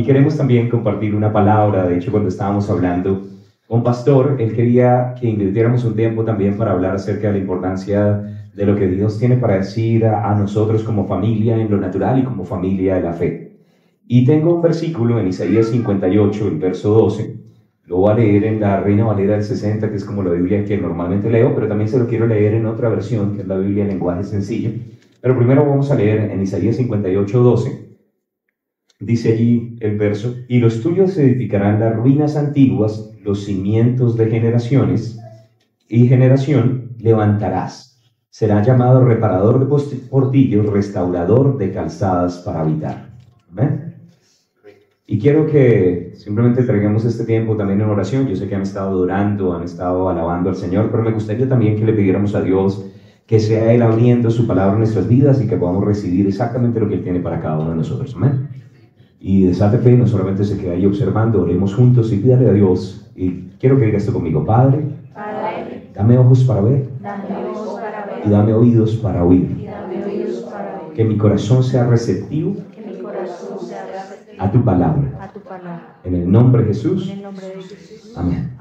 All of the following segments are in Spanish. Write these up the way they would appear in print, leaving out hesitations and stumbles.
queremos también compartir una palabra. De hecho, cuando estábamos hablando con Pastor, él quería que invirtiéramos un tiempo también para hablar acerca de la importancia de lo que Dios tiene para decir a nosotros como familia en lo natural y como familia de la fe. Y tengo un versículo en Isaías 58, el verso 12. Lo voy a leer en la Reina Valera del 60, que es como la Biblia que normalmente leo, pero también se lo quiero leer en otra versión, que es la Biblia en lenguaje sencillo. Pero primero vamos a leer en Isaías 58, 12. Dice allí el verso: y los tuyos edificarán las ruinas antiguas, los cimientos de generaciones, y generación levantarás. Será llamado reparador de portillos, restaurador de calzadas para habitar. ¿Ven? Y quiero que simplemente traigamos este tiempo también en oración. Yo sé que han estado adorando, han estado alabando al Señor, pero me gustaría también que le pidiéramos a Dios que sea Él abriendo su palabra en nuestras vidas y que podamos recibir exactamente lo que Él tiene para cada uno de nosotros. Amén. Y desate fe, no solamente se queda ahí observando, oremos juntos y pídale a Dios. Y quiero que diga esto conmigo: Padre, dame ojos para ver, y dame oídos para oír. Que mi corazón sea receptivo a tu palabra. En el nombre de Jesús. Amén.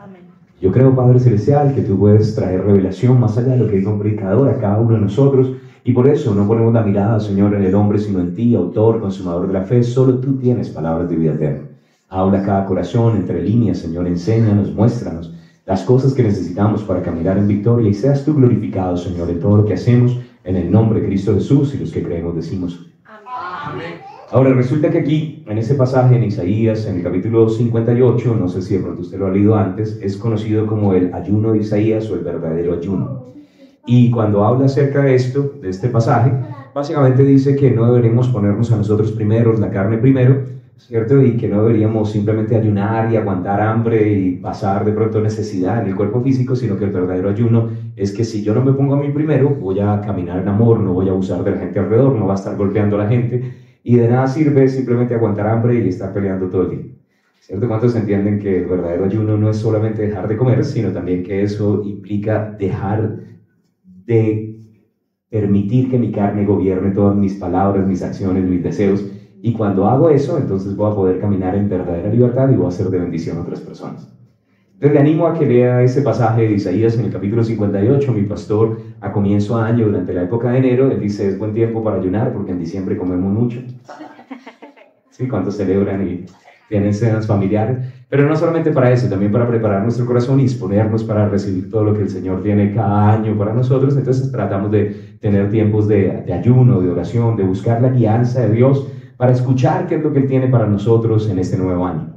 Yo creo, Padre Celestial, que tú puedes traer revelación más allá de lo que diga un predicador a cada uno de nosotros. Y por eso no ponemos la mirada, Señor, en el hombre, sino en ti, autor, consumador de la fe. Solo tú tienes palabras de vida eterna. Habla cada corazón, entre líneas, Señor. Enséñanos, muéstranos las cosas que necesitamos para caminar en victoria. Y seas tú glorificado, Señor, en todo lo que hacemos. En el nombre de Cristo Jesús, y los que creemos decimos amén. Ahora, resulta que aquí, en ese pasaje en Isaías, en el capítulo 58, no sé si de pronto usted lo ha leído antes, es conocido como el ayuno de Isaías o el verdadero ayuno. Y cuando habla acerca de esto, de este pasaje, básicamente dice que no deberíamos ponernos a nosotros primero, la carne primero, ¿cierto? Y que no deberíamos simplemente ayunar y aguantar hambre y pasar de pronto necesidad en el cuerpo físico, sino que el verdadero ayuno es que si yo no me pongo a mí primero, voy a caminar en amor, no voy a abusar de la gente alrededor, no voy a estar golpeando a la gente. Y de nada sirve simplemente aguantar hambre y estar peleando todo el día. ¿Cierto? ¿Cuántos entienden que el verdadero ayuno no es solamente dejar de comer, sino también que eso implica dejar de permitir que mi carne gobierne todas mis palabras, mis acciones, mis deseos? Y cuando hago eso, entonces voy a poder caminar en verdadera libertad y voy a ser de bendición a otras personas. Entonces le animo a que lea ese pasaje de Isaías en el capítulo 58. Mi pastor, a comienzo de año, durante la época de enero, él dice: es buen tiempo para ayunar porque en diciembre comemos mucho. ¿Sí? ¿Cuántos celebran y tienen cenas familiares? Pero no solamente para eso, también para preparar nuestro corazón y disponernos para recibir todo lo que el Señor tiene cada año para nosotros. Entonces tratamos de tener tiempos de ayuno, de oración, de buscar la guianza de Dios para escuchar qué es lo que Él tiene para nosotros en este nuevo año.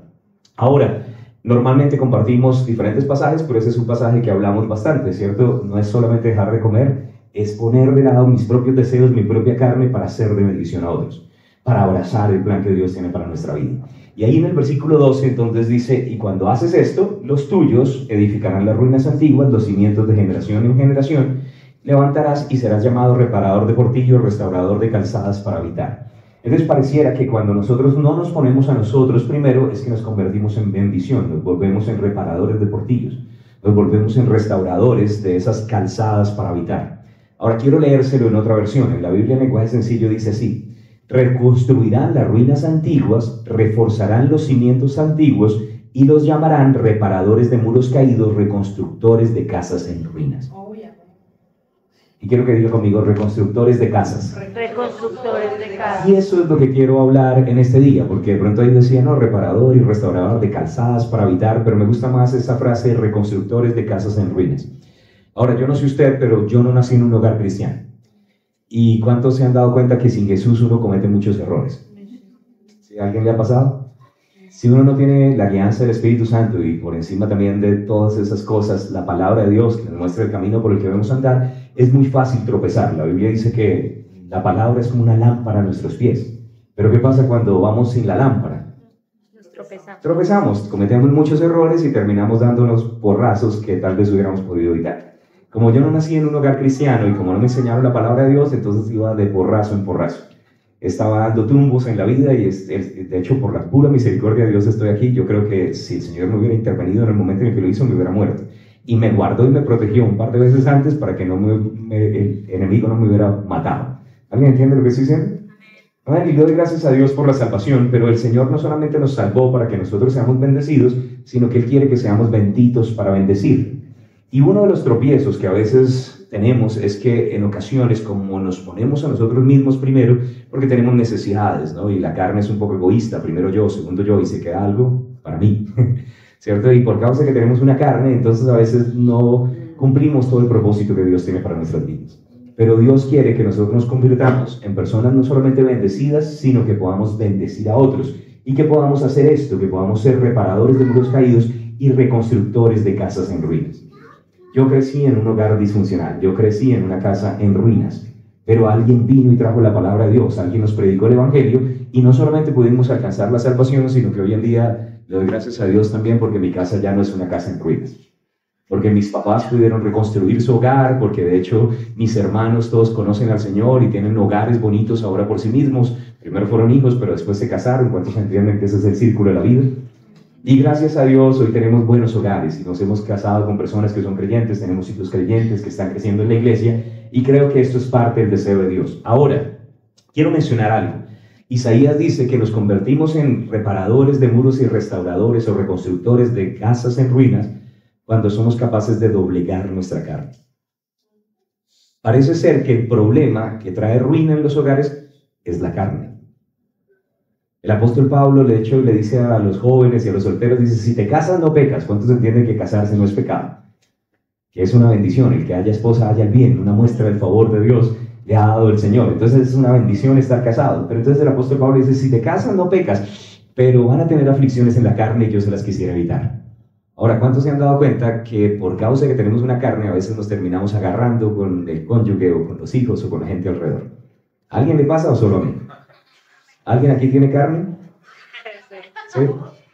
Ahora, normalmente compartimos diferentes pasajes, pero ese es un pasaje que hablamos bastante, ¿cierto? No es solamente dejar de comer, es poner de lado mis propios deseos, mi propia carne, para ser de bendición a otros, para abrazar el plan que Dios tiene para nuestra vida. Y ahí en el versículo 12 entonces dice: y cuando haces esto, los tuyos edificarán las ruinas antiguas, los cimientos de generación en generación, levantarás y serás llamado reparador de portillos, restaurador de calzadas para habitar. Entonces pareciera que cuando nosotros no nos ponemos a nosotros primero, es que nos convertimos en bendición, nos volvemos en reparadores de portillos, nos volvemos en restauradores de esas calzadas para habitar. Ahora quiero leérselo en otra versión. En la Biblia en lenguaje sencillo dice así: reconstruirán las ruinas antiguas, reforzarán los cimientos antiguos y los llamarán reparadores de muros caídos, reconstructores de casas en ruinas. Y quiero que diga conmigo: reconstructores de casas. Reconstructores de casas. Y eso es lo que quiero hablar en este día, porque de pronto ahí decía, no, reparador y restaurador de calzadas para habitar, pero me gusta más esa frase: reconstructores de casas en ruinas. Ahora, yo no sé usted, pero yo no nací en un hogar cristiano. ¿Y cuántos se han dado cuenta que sin Jesús uno comete muchos errores? ¿Sí? ¿A alguien le ha pasado? Si uno no tiene la guianza del Espíritu Santo y por encima también de todas esas cosas, la palabra de Dios que nos muestra el camino por el que debemos andar, es muy fácil tropezar. La Biblia dice que la palabra es como una lámpara a nuestros pies. Pero ¿qué pasa cuando vamos sin la lámpara? Tropezamos, cometemos muchos errores y terminamos dándonos porrazos que tal vez hubiéramos podido evitar. Como yo no nací en un hogar cristiano y como no me enseñaron la palabra de Dios, entonces iba de porrazo en porrazo. Estaba dando tumbos en la vida y de hecho por la pura misericordia de Dios estoy aquí. Yo creo que si el Señor me hubiera intervenido en el momento en el que lo hizo, me hubiera muerto. Y me guardó y me protegió un par de veces antes para que el enemigo no me hubiera matado. ¿Alguien entiende lo que estoy diciendo? Y le doy gracias a Dios por la salvación, pero el Señor no solamente nos salvó para que nosotros seamos bendecidos, sino que Él quiere que seamos benditos para bendecir. Y uno de los tropiezos que a veces tenemos es que en ocasiones, como nos ponemos a nosotros mismos primero, porque tenemos necesidades, ¿no? Y la carne es un poco egoísta, primero yo, segundo yo, y se queda algo para mí, ¿cierto? Y por causa de que tenemos una carne, entonces a veces no cumplimos todo el propósito que Dios tiene para nuestras vidas. Pero Dios quiere que nosotros nos convirtamos en personas no solamente bendecidas, sino que podamos bendecir a otros. Y que podamos hacer esto, que podamos ser reparadores de muros caídos y reconstructores de casas en ruinas. Yo crecí en un hogar disfuncional, yo crecí en una casa en ruinas, pero alguien vino y trajo la palabra de Dios, alguien nos predicó el Evangelio, y no solamente pudimos alcanzar la salvación, sino que hoy en día le doy gracias a Dios también porque mi casa ya no es una casa en ruinas. Porque mis papás pudieron reconstruir su hogar, porque de hecho mis hermanos todos conocen al Señor y tienen hogares bonitos ahora por sí mismos. Primero fueron hijos, pero después se casaron. ¿Cuántos entienden que ese es el círculo de la vida? Y gracias a Dios hoy tenemos buenos hogares y nos hemos casado con personas que son creyentes, tenemos hijos creyentes que están creciendo en la iglesia, y creo que esto es parte del deseo de Dios. Ahora, quiero mencionar algo. Isaías dice que nos convertimos en reparadores de muros y restauradores o reconstructores de casas en ruinas cuando somos capaces de doblegar nuestra carne. Parece ser que el problema que trae ruina en los hogares es la carne. El apóstol Pablo, de hecho, le dice a los jóvenes y a los solteros, dice, si te casas no pecas. ¿Cuántos entienden que casarse no es pecado? Que es una bendición, el que haya esposa haya el bien, una muestra del favor de Dios le ha dado el Señor. Entonces es una bendición estar casado. Pero entonces el apóstol Pablo dice, si te casas no pecas, pero van a tener aflicciones en la carne y yo se las quisiera evitar. Ahora, ¿cuántos se han dado cuenta que por causa de que tenemos una carne, a veces nos terminamos agarrando con el cónyuge o con los hijos o con la gente alrededor? ¿A alguien le pasa o solo a mí? ¿Alguien aquí tiene carne? ¿Sí?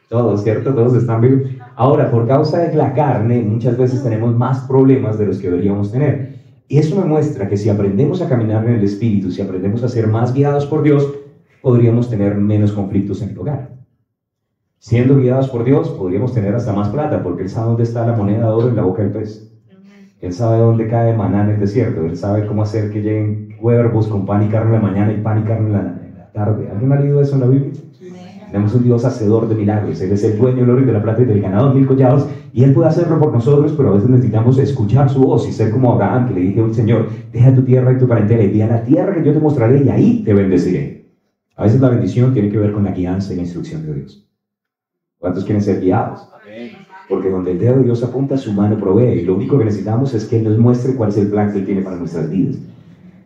Todos, ¿cierto? Todos están vivos. Ahora, por causa de la carne, muchas veces tenemos más problemas de los que deberíamos tener. Y eso me muestra que si aprendemos a caminar en el Espíritu, si aprendemos a ser más guiados por Dios, podríamos tener menos conflictos en el hogar. Siendo guiados por Dios, podríamos tener hasta más plata, porque Él sabe dónde está la moneda de oro en la boca del pez. Él sabe dónde cae maná en el desierto. Él sabe cómo hacer que lleguen cuervos con pan y carne en la mañana y pan y carne en la tarde. ¿Alguien ha leído eso en la Biblia? Tenemos un Dios hacedor de milagros. Él es el dueño del oro y de la plata y del ganado de 1000 collados, y Él puede hacerlo por nosotros, pero a veces necesitamos escuchar su voz y ser como Abraham, que le dije al Señor, deja tu tierra y tu parentela y ve a la tierra que yo te mostraré y ahí te bendeciré. A veces la bendición tiene que ver con la guianza y la instrucción de Dios. ¿Cuántos quieren ser guiados? Porque donde el dedo de Dios apunta, su mano provee, y lo único que necesitamos es que Él nos muestre cuál es el plan que Él tiene para nuestras vidas.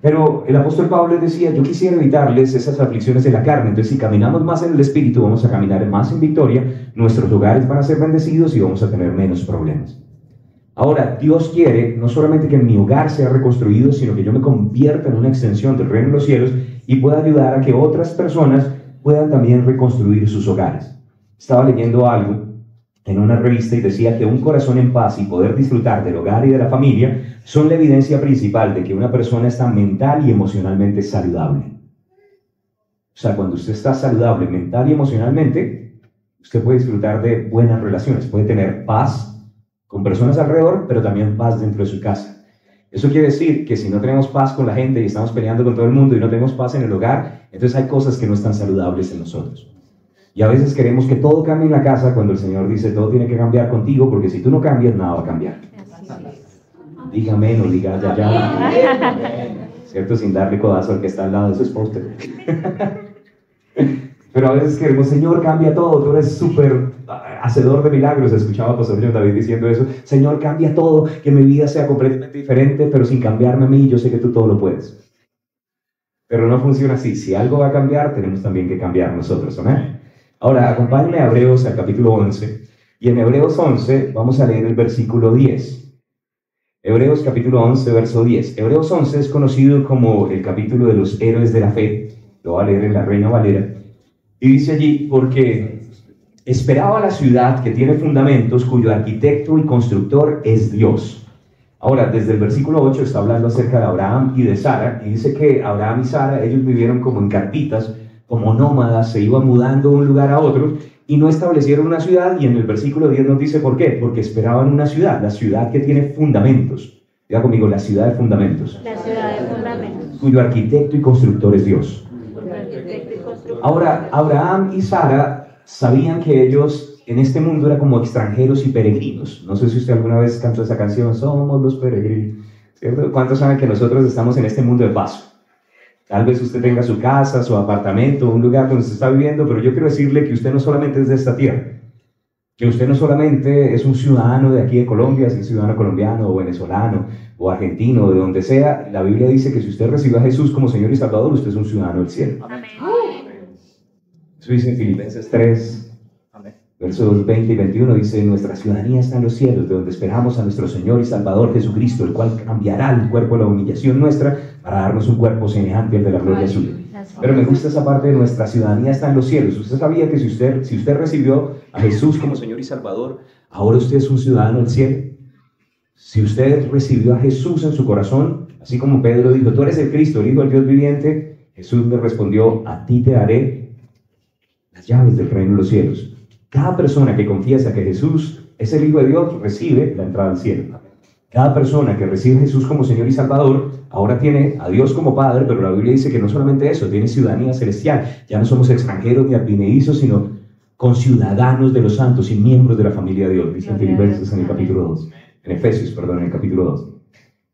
Pero el apóstol Pablo decía, yo quisiera evitarles esas aflicciones de la carne. Entonces, si caminamos más en el Espíritu, vamos a caminar más en victoria, nuestros hogares van a ser bendecidos y vamos a tener menos problemas. Ahora, Dios quiere no solamente que mi hogar sea reconstruido, sino que yo me convierta en una extensión del reino de los cielos y pueda ayudar a que otras personas puedan también reconstruir sus hogares. Estaba leyendo algo en una revista y decía que un corazón en paz y poder disfrutar del hogar y de la familia son la evidencia principal de que una persona está mental y emocionalmente saludable. O sea, cuando usted está saludable mental y emocionalmente, usted puede disfrutar de buenas relaciones, puede tener paz con personas alrededor, pero también paz dentro de su casa. Eso quiere decir que si no tenemos paz con la gente y estamos peleando con todo el mundo y no tenemos paz en el hogar, entonces hay cosas que no están saludables en nosotros. Y a veces queremos que todo cambie en la casa cuando el Señor dice todo tiene que cambiar contigo, porque si tú no cambias, nada va a cambiar. Dígame, no diga ya. ¿Cierto? Sin darle codazo al que está al lado de su esposa. Pero a veces queremos, Señor, cambia todo, tú eres súper hacedor de milagros. Escuchaba a Pastor David diciendo eso. Señor, cambia todo, que mi vida sea completamente diferente, pero sin cambiarme a mí, yo sé que tú todo lo puedes. Pero no funciona así. Si algo va a cambiar, tenemos también que cambiar nosotros, ¿amén? Ahora, acompáñenme a Hebreos, al capítulo 11, y en Hebreos 11 vamos a leer el versículo 10. Hebreos capítulo 11, verso 10. Hebreos 11 es conocido como el capítulo de los héroes de la fe. Lo va a leer en la Reina Valera. Y dice allí, porque esperaba la ciudad que tiene fundamentos, cuyo arquitecto y constructor es Dios. Ahora, desde el versículo 8 está hablando acerca de Abraham y de Sara, y dice que Abraham y Sara, ellos vivieron como en carpitas, como nómadas, se iban mudando de un lugar a otro y no establecieron una ciudad, y en el versículo 10 nos dice por qué, porque esperaban una ciudad, la ciudad que tiene fundamentos. Diga conmigo, la ciudad de fundamentos. La ciudad de fundamentos. Cuyo arquitecto y constructor es Dios. Ahora, Abraham y Sara sabían que ellos en este mundo eran como extranjeros y peregrinos. No sé si usted alguna vez cantó esa canción, Somos los peregrinos, ¿cierto? ¿Cuántos saben que nosotros estamos en este mundo de paso? Tal vez usted tenga su casa, su apartamento, un lugar donde se está viviendo, pero yo quiero decirle que usted no solamente es de esta tierra, que usted no solamente es un ciudadano de aquí de Colombia, si es ciudadano colombiano o venezolano o argentino o de donde sea. La Biblia dice que si usted recibió a Jesús como Señor y Salvador, usted es un ciudadano del cielo. Amén. Eso dice en Filipenses 3, versos 20 y 21, dice: nuestra ciudadanía está en los cielos, de donde esperamos a nuestro Señor y Salvador Jesucristo, el cual cambiará el cuerpo de la humillación nuestra para darnos un cuerpo semejante al de la gloria suya. Pero me gusta esa parte de nuestra ciudadanía está en los cielos. Usted sabía que si usted recibió a Jesús como Señor y Salvador, ahora usted es un ciudadano del cielo. Si usted recibió a Jesús en su corazón, así como Pedro dijo: tú eres el Cristo, el Hijo del Dios viviente, Jesús le respondió: a ti te daré las llaves del reino de los cielos. Cada persona que confiesa que Jesús es el Hijo de Dios recibe la entrada al cielo. Cada persona que recibe a Jesús como Señor y Salvador ahora tiene a Dios como Padre, pero la Biblia dice que no solamente eso, tiene ciudadanía celestial. Ya no somos extranjeros ni advenedizos, sino conciudadanos de los santos y miembros de la familia de Dios, dice en Filipenses en el capítulo 2, en Efesios, perdón, en el capítulo 2.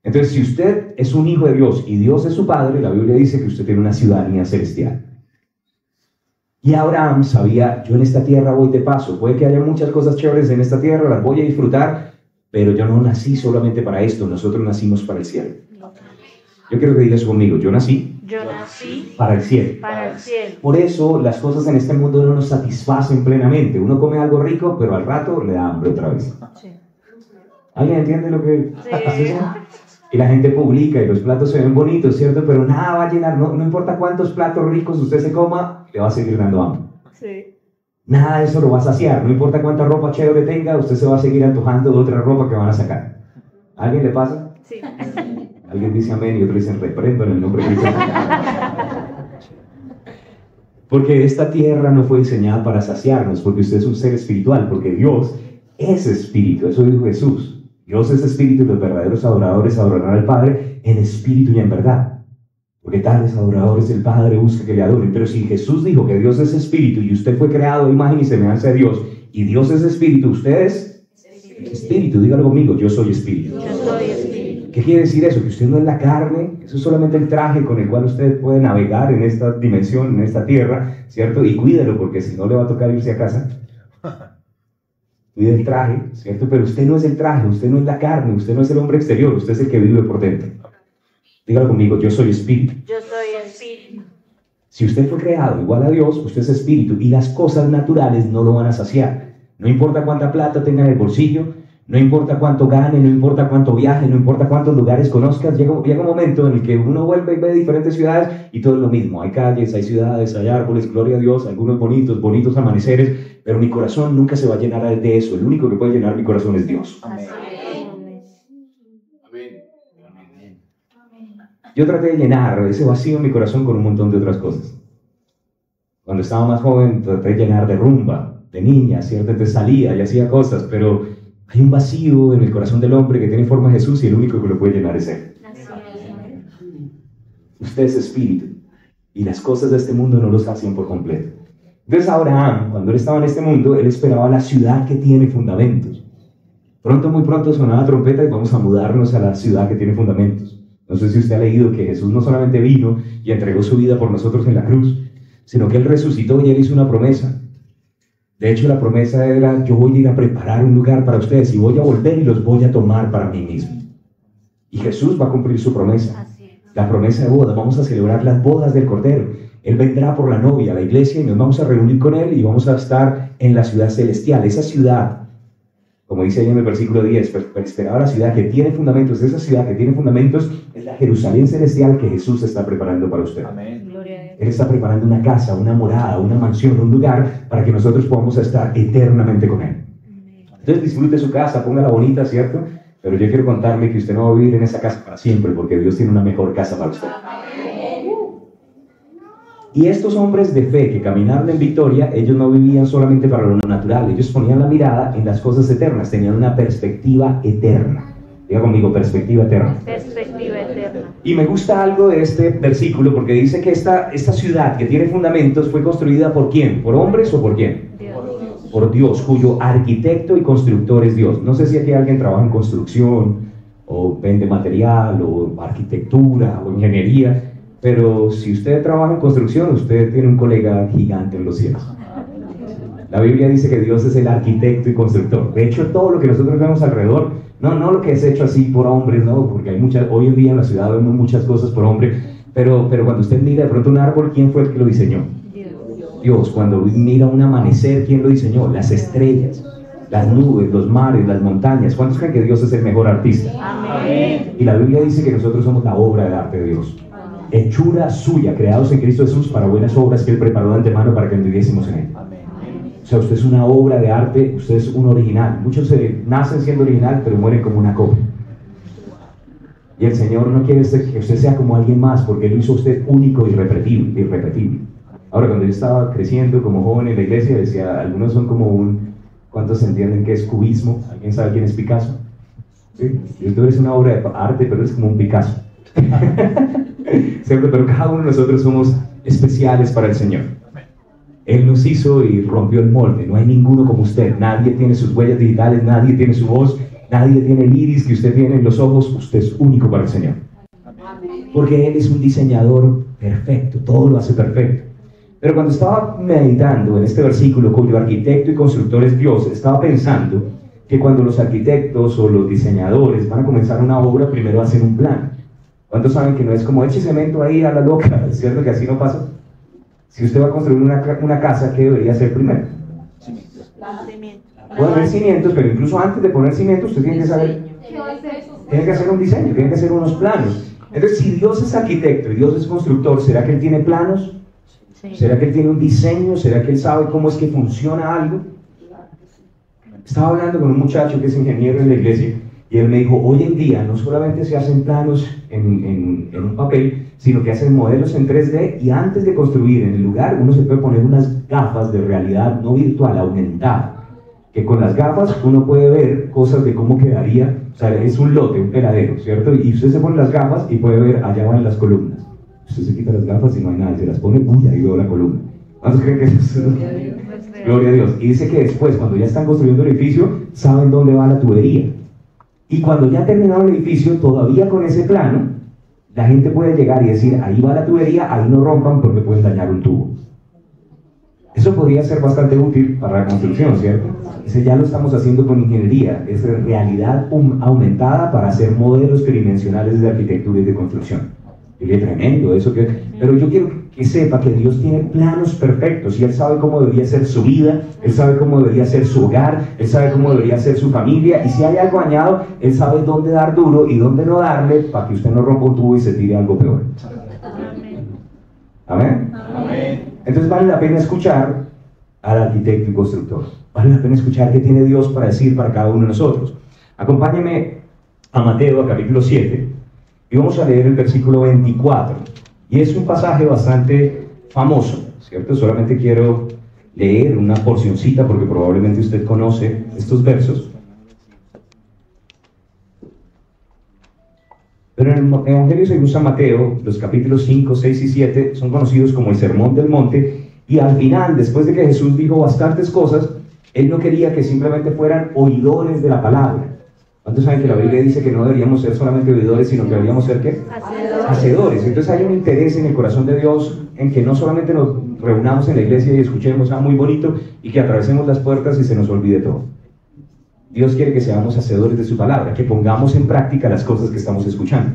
Entonces, si usted es un hijo de Dios y Dios es su Padre, la Biblia dice que usted tiene una ciudadanía celestial. Y Abraham sabía: yo en esta tierra voy de paso, puede que haya muchas cosas chéveres en esta tierra, las voy a disfrutar, pero yo no nací solamente para esto, nosotros nacimos para el cielo. Yo quiero que digas conmigo: yo nací para el cielo. Para el cielo. Por eso las cosas en este mundo no nos satisfacen plenamente. Uno come algo rico, pero al rato le da hambre otra vez. Sí. ¿Alguien entiende lo que Sí. es? Y la gente publica y los platos se ven bonitos, ¿cierto? Pero nada va a llenar, no importa cuántos platos ricos usted se coma, le va a seguir dando hambre. Sí. Nada de eso lo va a saciar, no importa cuánta ropa chévere tenga, usted se va a seguir antojando de otra ropa que van a sacar. ¿A alguien le pasa? Sí. Alguien dice amén y otros dicen reprendo en el nombre de Cristo. Porque esta tierra no fue diseñada para saciarnos, porque usted es un ser espiritual, porque Dios es espíritu, eso dijo Jesús. Dios es espíritu y los verdaderos adoradores adorarán al Padre en espíritu y en verdad. Porque tales adoradores el Padre busca que le adoren. Pero si Jesús dijo que Dios es espíritu y usted fue creado a imagen y semejanza de Dios, y Dios es espíritu, usted es espíritu. Dígalo conmigo: yo soy espíritu. Yo soy espíritu. ¿Qué quiere decir eso? Que usted no es la carne, eso es solamente el traje con el cual usted puede navegar en esta dimensión, en esta tierra, ¿cierto? Y cuídelo, porque si no le va a tocar irse a casa. Cuide el traje, ¿cierto? Pero usted no es el traje, usted no es la carne, usted no es el hombre exterior, usted es el que vive por dentro. Dígalo conmigo: yo soy espíritu. Yo soy espíritu. Si usted fue creado igual a Dios, usted es espíritu, y las cosas naturales no lo van a saciar. No importa cuánta plata tenga en el bolsillo, no importa cuánto gane, no importa cuánto viaje, no importa cuántos lugares conozcas, llega un momento en el que uno vuelve y ve diferentes ciudades y todo es lo mismo. Hay calles, hay ciudades, hay árboles, gloria a Dios, algunos bonitos amaneceres, pero mi corazón nunca se va a llenar de eso. El único que puede llenar mi corazón es Dios. Amén. Yo traté de llenar ese vacío en mi corazón con un montón de otras cosas. Cuando estaba más joven traté de llenar de rumba, de niña, ¿cierto? Entonces salía y hacía cosas, pero hay un vacío en el corazón del hombre que tiene forma de Jesús y el único que lo puede llenar es Él. Usted es espíritu y las cosas de este mundo no lo sacian por completo. Entonces Abraham, cuando él estaba en este mundo, él esperaba la ciudad que tiene fundamentos. Muy pronto sonaba la trompeta y vamos a mudarnos a la ciudad que tiene fundamentos. No sé si usted ha leído que Jesús no solamente vino y entregó su vida por nosotros en la cruz, sino que Él resucitó y Él hizo una promesa. De hecho, la promesa era: yo voy a ir a preparar un lugar para ustedes y voy a volver y los voy a tomar para mí mismo. Y Jesús va a cumplir su promesa. La promesa de boda. Vamos a celebrar las bodas del Cordero. Él vendrá por la novia, la iglesia, y nos vamos a reunir con Él y vamos a estar en la ciudad celestial. Esa ciudad, como dice ahí en el versículo 10, esperaba la ciudad que tiene fundamentos. Esa ciudad que tiene fundamentos es la Jerusalén celestial que Jesús está preparando para usted. Amén. Gloria a Dios. Él está preparando una casa, una morada, una mansión, un lugar para que nosotros podamos estar eternamente con Él. Entonces disfrute su casa, póngala bonita, ¿cierto? Pero yo quiero contarle que usted no va a vivir en esa casa para siempre, porque Dios tiene una mejor casa para usted. Y estos hombres de fe que caminaron en victoria, ellos no vivían solamente para lo natural, ellos ponían la mirada en las cosas eternas, tenían una perspectiva eterna. Diga conmigo: perspectiva eterna. Perspectiva eterna. Y me gusta algo de este versículo porque dice que esta ciudad que tiene fundamentos fue construida ¿por quién? ¿Por hombres o por quién? Dios. Por Dios, cuyo arquitecto y constructor es Dios. No sé si aquí alguien trabaja en construcción, o vende material, o arquitectura, o ingeniería, pero si usted trabaja en construcción, usted tiene un colega gigante en los cielos. La Biblia dice que Dios es el arquitecto y constructor. De hecho, todo lo que nosotros vemos alrededor, no lo que es hecho así por hombres, no, porque hay hoy en día en la ciudad vemos muchas cosas por hombre, pero cuando usted mira de pronto un árbol, ¿quién fue el que lo diseñó? Dios. Cuando mira un amanecer, ¿quién lo diseñó? Las estrellas, las nubes, los mares, las montañas. ¿Cuántos creen que Dios es el mejor artista? Amén. Y la Biblia dice que nosotros somos la obra de arte de Dios, hechura suya, creados en Cristo Jesús para buenas obras que Él preparó de antemano para que anduviésemos en Él. O sea, usted es una obra de arte, usted es un original. Muchos nacen siendo original, pero mueren como una copia. Y el Señor no quiere que usted sea como alguien más, porque Él lo hizo a usted único y irrepetible. Ahora, cuando yo estaba creciendo como joven en la iglesia, decía, algunos son como ¿cuántos entienden qué es cubismo? ¿Alguien sabe quién es Picasso? ¿Sí? Y tú eres una obra de arte, pero eres como un Picasso. ¿Cierto? Pero cada uno de nosotros somos especiales para el Señor. Él nos hizo y rompió el molde. No hay ninguno como usted. Nadie tiene sus huellas digitales, nadie tiene su voz, nadie tiene el iris que usted tiene en los ojos. Usted es único para el Señor. Porque Él es un diseñador perfecto, todo lo hace perfecto. Pero cuando estaba meditando en este versículo, cuyo arquitecto y constructor es Dios, estaba pensando que cuando los arquitectos o los diseñadores van a comenzar una obra, primero hacen un plan. ¿Cuántos saben que no es como eche cemento ahí a la loca? ¿Es cierto que así no pasa? Si usted va a construir una casa, ¿qué debería hacer primero? Puede haber cimientos, pero incluso antes de poner cimientos, usted tiene que saber, tiene que hacer un diseño, tiene que hacer unos planos. Entonces, si Dios es arquitecto y Dios es constructor, ¿será que Él tiene planos? ¿Será que Él tiene un diseño? ¿Será que Él sabe cómo es que funciona algo? Estaba hablando con un muchacho que es ingeniero en la iglesia y él me dijo, hoy en día no solamente se hacen planos en un papel, sino que hacen modelos en 3D y antes de construir en el lugar uno se puede poner unas gafas de realidad no virtual, aumentada, que con las gafas uno puede ver cosas de cómo quedaría, o sea, es un lote, un peladero, ¿cierto? Y usted se pone las gafas y puede ver, allá van las columnas. Usted se quita las gafas y no hay nada, se las pone, ¡uy! Ahí veo la columna. ¿Cuántos creen que eso es? Gloria a Dios. Y dice que después, cuando ya están construyendo el edificio, saben dónde va la tubería. Y cuando ya terminaron el edificio, todavía con ese plano, la gente puede llegar y decir, ahí va la tubería, ahí no rompan porque pueden dañar un tubo. Eso podría ser bastante útil para la construcción, ¿cierto? Ese ya lo estamos haciendo con ingeniería, es realidad aumentada para hacer modelos tridimensionales de arquitectura y de construcción. Y es tremendo eso pero yo quiero que sepa que Dios tiene planos perfectos y Él sabe cómo debería ser su vida, Él sabe cómo debería ser su hogar, Él sabe cómo debería ser su familia, y si hay algo dañado, Él sabe dónde dar duro y dónde no darle para que usted no rompa un tubo y se tire algo peor. Amén. Amén. Entonces vale la pena escuchar al arquitecto y constructor, vale la pena escuchar qué tiene Dios para decir para cada uno de nosotros. Acompáñeme a Mateo, capítulo 7, y vamos a leer el versículo 24. Y es un pasaje bastante famoso, ¿cierto? Solamente quiero leer una porcioncita porque probablemente usted conoce estos versos. Pero en el Evangelio según San Mateo, los capítulos 5, 6 y 7 son conocidos como el Sermón del Monte. Y al final, después de que Jesús dijo bastantes cosas, Él no quería que simplemente fueran oidores de la palabra. ¿Cuántos saben que la Biblia dice que no deberíamos ser solamente oidores, sino que deberíamos ser ¿qué? Hacedores. Entonces hay un interés en el corazón de Dios en que no solamente nos reunamos en la iglesia y escuchemos muy bonito y que atravesemos las puertas y se nos olvide todo. Dios quiere que seamos hacedores de su palabra, que pongamos en práctica las cosas que estamos escuchando.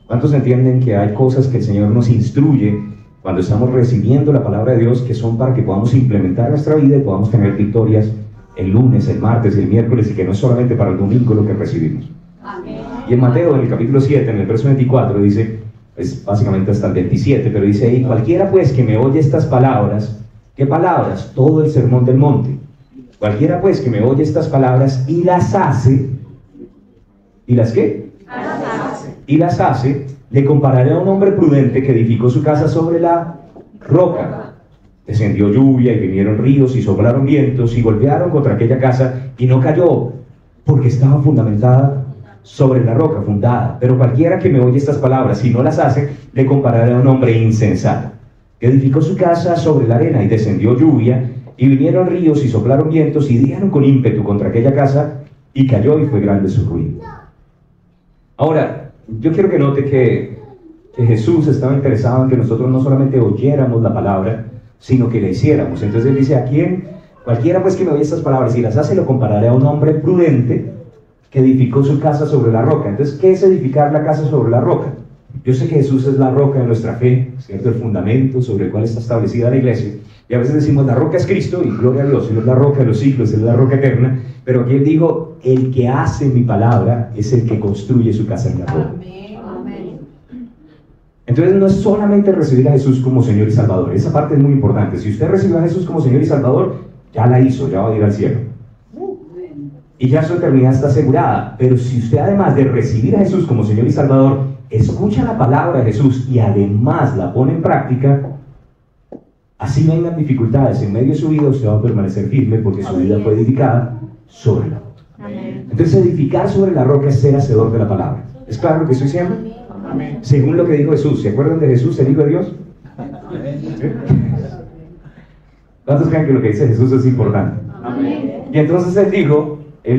¿Cuántos entienden que hay cosas que el Señor nos instruye cuando estamos recibiendo la palabra de Dios que son para que podamos implementar nuestra vida y podamos tener victorias el lunes, el martes y el miércoles, y que no es solamente para el domingo lo que recibimos? Amén. Y en Mateo, en el capítulo 7, en el verso 24, dice, es básicamente hasta el 27, pero dice, y cualquiera pues que me oye estas palabras, ¿qué palabras? Todo el sermón del monte. Cualquiera pues que me oye estas palabras y las hace, ¿y las qué? Y las hace, le compararé a un hombre prudente que edificó su casa sobre la roca. Descendió lluvia y vinieron ríos y soplaron vientos y golpearon contra aquella casa y no cayó porque estaba fundamentada sobre la roca fundada. Pero cualquiera que me oye estas palabras y no las hace, le compararé a un hombre insensato, que edificó su casa sobre la arena, y descendió lluvia, y vinieron ríos y soplaron vientos, y dieron con ímpetu contra aquella casa, y cayó, y fue grande su ruina. Ahora, yo quiero que note que Jesús estaba interesado en que nosotros no solamente oyéramos la palabra, sino que la hiciéramos. Entonces él dice: cualquiera pues que me oye estas palabras y las hace, lo compararé a un hombre prudente que edificó su casa sobre la roca. Entonces, ¿qué es edificar la casa sobre la roca? Yo sé que Jesús es la roca de nuestra fe, ¿cierto? El fundamento sobre el cual está establecida la iglesia. Y a veces decimos: la roca es Cristo, y gloria a Dios, Él es la roca de los siglos, Él es la roca eterna. Pero aquí Él dijo: el que hace mi palabra es el que construye su casa en la roca. Entonces no es solamente recibir a Jesús como Señor y Salvador. Esa parte es muy importante. Si usted recibió a Jesús como Señor y Salvador, ya la hizo, ya va a ir al cielo. Y ya su eternidad está asegurada. Pero si usted, además de recibir a Jesús como Señor y Salvador, escucha la palabra de Jesús y además la pone en práctica, así vengan dificultades en medio de su vida, usted va a permanecer firme, porque su vida fue edificada sobre la roca. Entonces, edificar sobre la roca es ser hacedor de la palabra. ¿Es claro lo que estoy diciendo? Amén. Según lo que dijo Jesús. ¿Se acuerdan de Jesús, el Hijo de Dios? ¿Sí? ¿Cuántos creen que lo que dice Jesús es importante? Amén. Y entonces él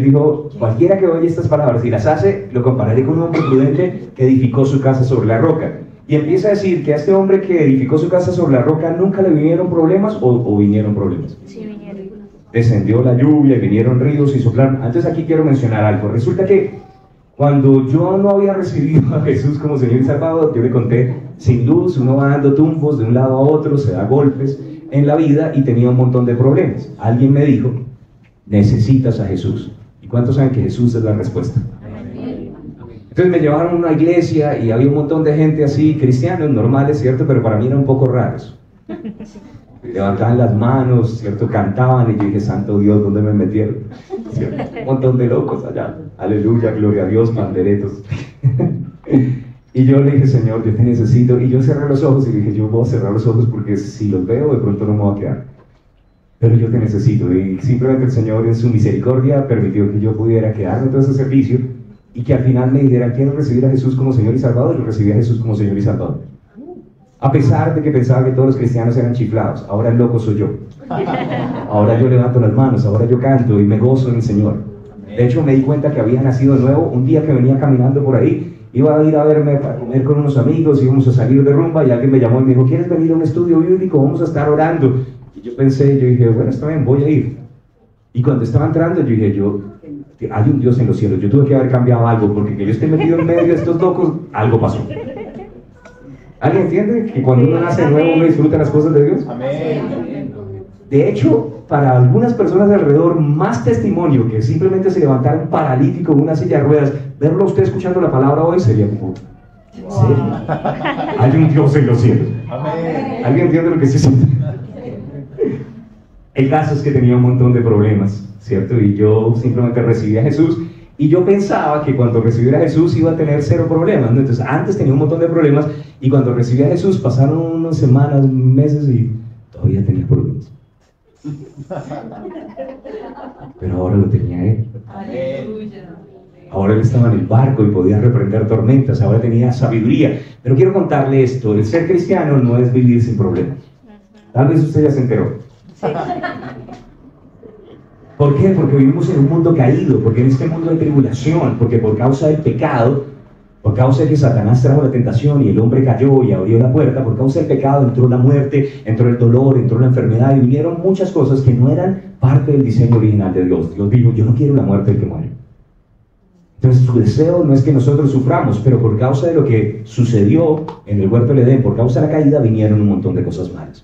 dijo: cualquiera que oye estas palabras y las hace, lo compararé con un hombre prudente que edificó su casa sobre la roca. Y empieza a decir que a este hombre que edificó su casa sobre la roca nunca le vinieron problemas, o vinieron problemas. Sí, vinieron. Descendió la lluvia, y vinieron ríos y soplaron. Antes aquí quiero mencionar algo. Resulta que cuando yo no había recibido a Jesús como Señor y Salvador, yo le conté, sin luz, uno va dando tumbos de un lado a otro, se da golpes en la vida, y tenía un montón de problemas. Alguien me dijo: necesitas a Jesús. ¿Y cuántos saben que Jesús es la respuesta? Entonces me llevaron a una iglesia y había un montón de gente así, cristianos normales, ¿cierto? Pero para mí eran un poco raros. Levantaban las manos, ¿cierto? Cantaban, y yo dije: santo Dios, ¿dónde me metieron? ¿Cierto? Un montón de locos allá. Aleluya, gloria a Dios, panderetos. Y yo le dije: Señor, yo te necesito. Y yo cerré los ojos y dije: yo voy a cerrar los ojos, porque si los veo, de pronto no me voy a quedar. Pero yo te necesito. Y simplemente el Señor, en su misericordia, permitió que yo pudiera quedarme en todo ese servicio, y que al final me dijera: quiero recibir a Jesús como Señor y Salvador. Y recibí a Jesús como Señor y Salvador. A pesar de que pensaba que todos los cristianos eran chiflados, ahora el loco soy yo. Ahora yo levanto las manos, ahora yo canto y me gozo en el Señor. De hecho, me di cuenta que había nacido de nuevo. Un día que venía caminando por ahí, iba a ir a verme para comer con unos amigos, íbamos a salir de rumba, y alguien me llamó y me dijo: ¿quieres venir a un estudio bíblico? Vamos a estar orando. Y yo dije: bueno, está bien, voy a ir. Y cuando estaba entrando, yo dije: hay un Dios en los cielos. Yo tuve que haber cambiado algo, porque que yo esté metido en medio de estos locos, algo pasó. ¿Alguien entiende que cuando uno nace nuevo, uno disfruta las cosas de Dios? Amén. De hecho, para algunas personas de alrededor, más testimonio que simplemente se levantara un paralítico en una silla de ruedas, verlo a usted escuchando la palabra hoy sería como: ¿en serio? Hay un Dios en los cielos. Amén. ¿Alguien entiende lo que se siente? El caso es que tenía un montón de problemas, ¿cierto? Y yo simplemente recibí a Jesús, y yo pensaba que cuando recibiera a Jesús iba a tener cero problemas, ¿no? Entonces antes tenía un montón de problemas, y cuando recibí a Jesús pasaron unas semanas, meses, y todavía tenía problemas. Pero ahora lo tenía Él. Ahora Él estaba en el barco y podía reprender tormentas, ahora tenía sabiduría. Pero quiero contarle esto: el ser cristiano no es vivir sin problemas. Tal vez usted ya se enteró. ¿Por qué? Porque vivimos en un mundo caído, porque en este mundo hay tribulación, porque por causa del pecado, por causa de que Satanás trajo la tentación y el hombre cayó y abrió la puerta, por causa del pecado entró la muerte, entró el dolor, entró la enfermedad, y vinieron muchas cosas que no eran parte del diseño original de Dios. Dios dijo: yo no quiero la muerte del que muere. Entonces su deseo no es que nosotros suframos, pero por causa de lo que sucedió en el huerto del Edén, por causa de la caída, vinieron un montón de cosas malas.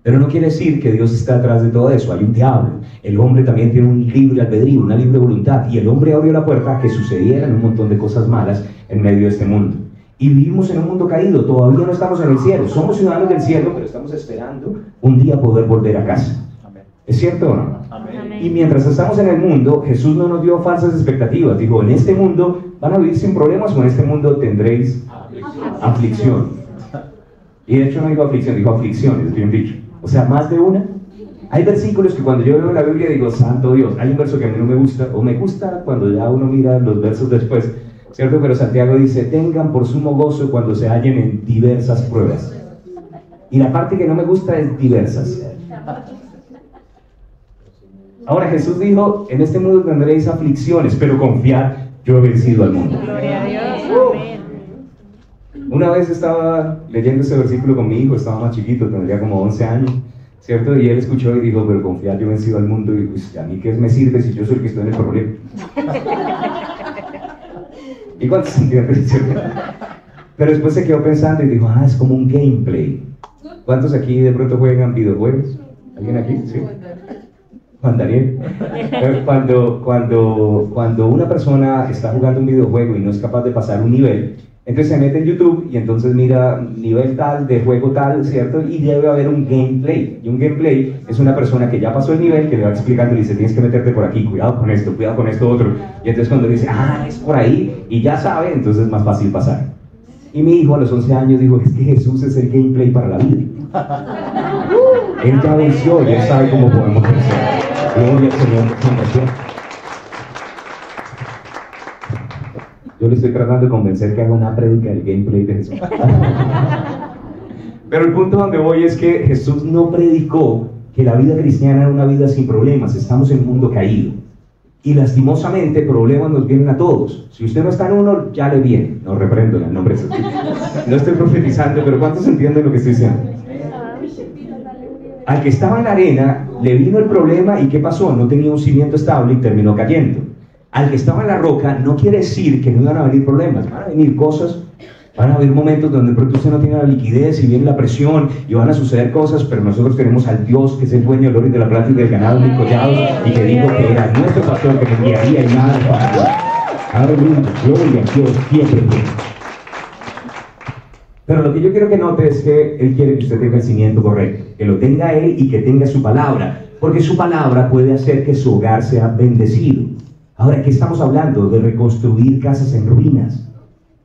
Pero no quiere decir que Dios está atrás de todo eso. Hay un diablo. El hombre también tiene un libre albedrío, una libre voluntad, y el hombre abrió la puerta a que sucedieran un montón de cosas malas en medio de este mundo. Y vivimos en un mundo caído. Todavía no estamos en el cielo. Somos ciudadanos del cielo, pero estamos esperando un día poder volver a casa. ¿Es cierto o no? Amén. Y mientras estamos en el mundo, Jesús no nos dio falsas expectativas. Dijo: en este mundo van a vivir sin problemas, o en este mundo tendréis aflicción. Y de hecho no dijo aflicción, dijo aflicciones, bien dicho. O sea, más de una Hay versículos que cuando yo leo la Biblia digo, santo Dios. Hay un verso que a mí no me gusta, o me gusta cuando ya uno mira los versos después, ¿cierto? Pero Santiago dice, tengan por sumo gozo cuando se hallen en diversas pruebas. Y la parte que no me gusta es diversas. Ahora Jesús dijo, en este mundo tendréis aflicciones, pero confiad, yo he vencido al mundo. Gloria a Dios. Amén. Una vez estaba leyendo ese versículo con mi hijo, estaba más chiquito, tendría como 11 años, ¿cierto? Y él escuchó y dijo, pero confiad, yo he vencido al mundo. Y pues, ¿a mí qué me sirve si yo soy el que estoy en el problema? ¿Y cuántos entienden? Pero después se quedó pensando y dijo, es como un gameplay. ¿Cuántos aquí de pronto juegan videojuegos? ¿Alguien aquí? Sí. Juan Daniel. Cuando una persona está jugando un videojuego y no es capaz de pasar un nivel, entonces se mete en YouTube y entonces mira nivel tal, de juego tal, ¿cierto? Y debe haber un gameplay. Y un gameplay es una persona que ya pasó el nivel, que le va explicando y dice, tienes que meterte por aquí, cuidado con esto otro. Y entonces cuando dice, es por ahí, y ya sabe, entonces es más fácil pasar. Y mi hijo a los 11 años dijo, es que Jesús es el gameplay para la vida. Él ya venció, ya sabe cómo podemos vencer. Gloria al Señor. Yo le estoy tratando de convencer que haga una prédica del gameplay de Jesús. Pero el punto donde voy es que Jesús no predicó que la vida cristiana era una vida sin problemas. Estamos en un mundo caído. Y lastimosamente problemas nos vienen a todos. Si usted no está en uno, ya le viene. No reprendo en el nombre de Jesús. No estoy profetizando, pero ¿cuántos entienden lo que estoy diciendo? Al que estaba en la arena, le vino el problema y ¿qué pasó? No tenía un cimiento estable y terminó cayendo. Al que estaba en la roca, no quiere decir que no iban a venir problemas. Van a venir cosas, van a haber momentos donde de pronto usted no tiene la liquidez y viene la presión y van a suceder cosas, pero nosotros tenemos al Dios que es el dueño del oro y de la plata y del ganado y collados y que dijo que era nuestro pastor que no guiaría y nada para aleluya, gloria a Dios, siempre. Pero lo que yo quiero que note es que Él quiere que usted tenga el cimiento correcto, que lo tenga Él y que tenga su palabra, porque su palabra puede hacer que su hogar sea bendecido. Ahora, ¿qué estamos hablando? De reconstruir casas en ruinas.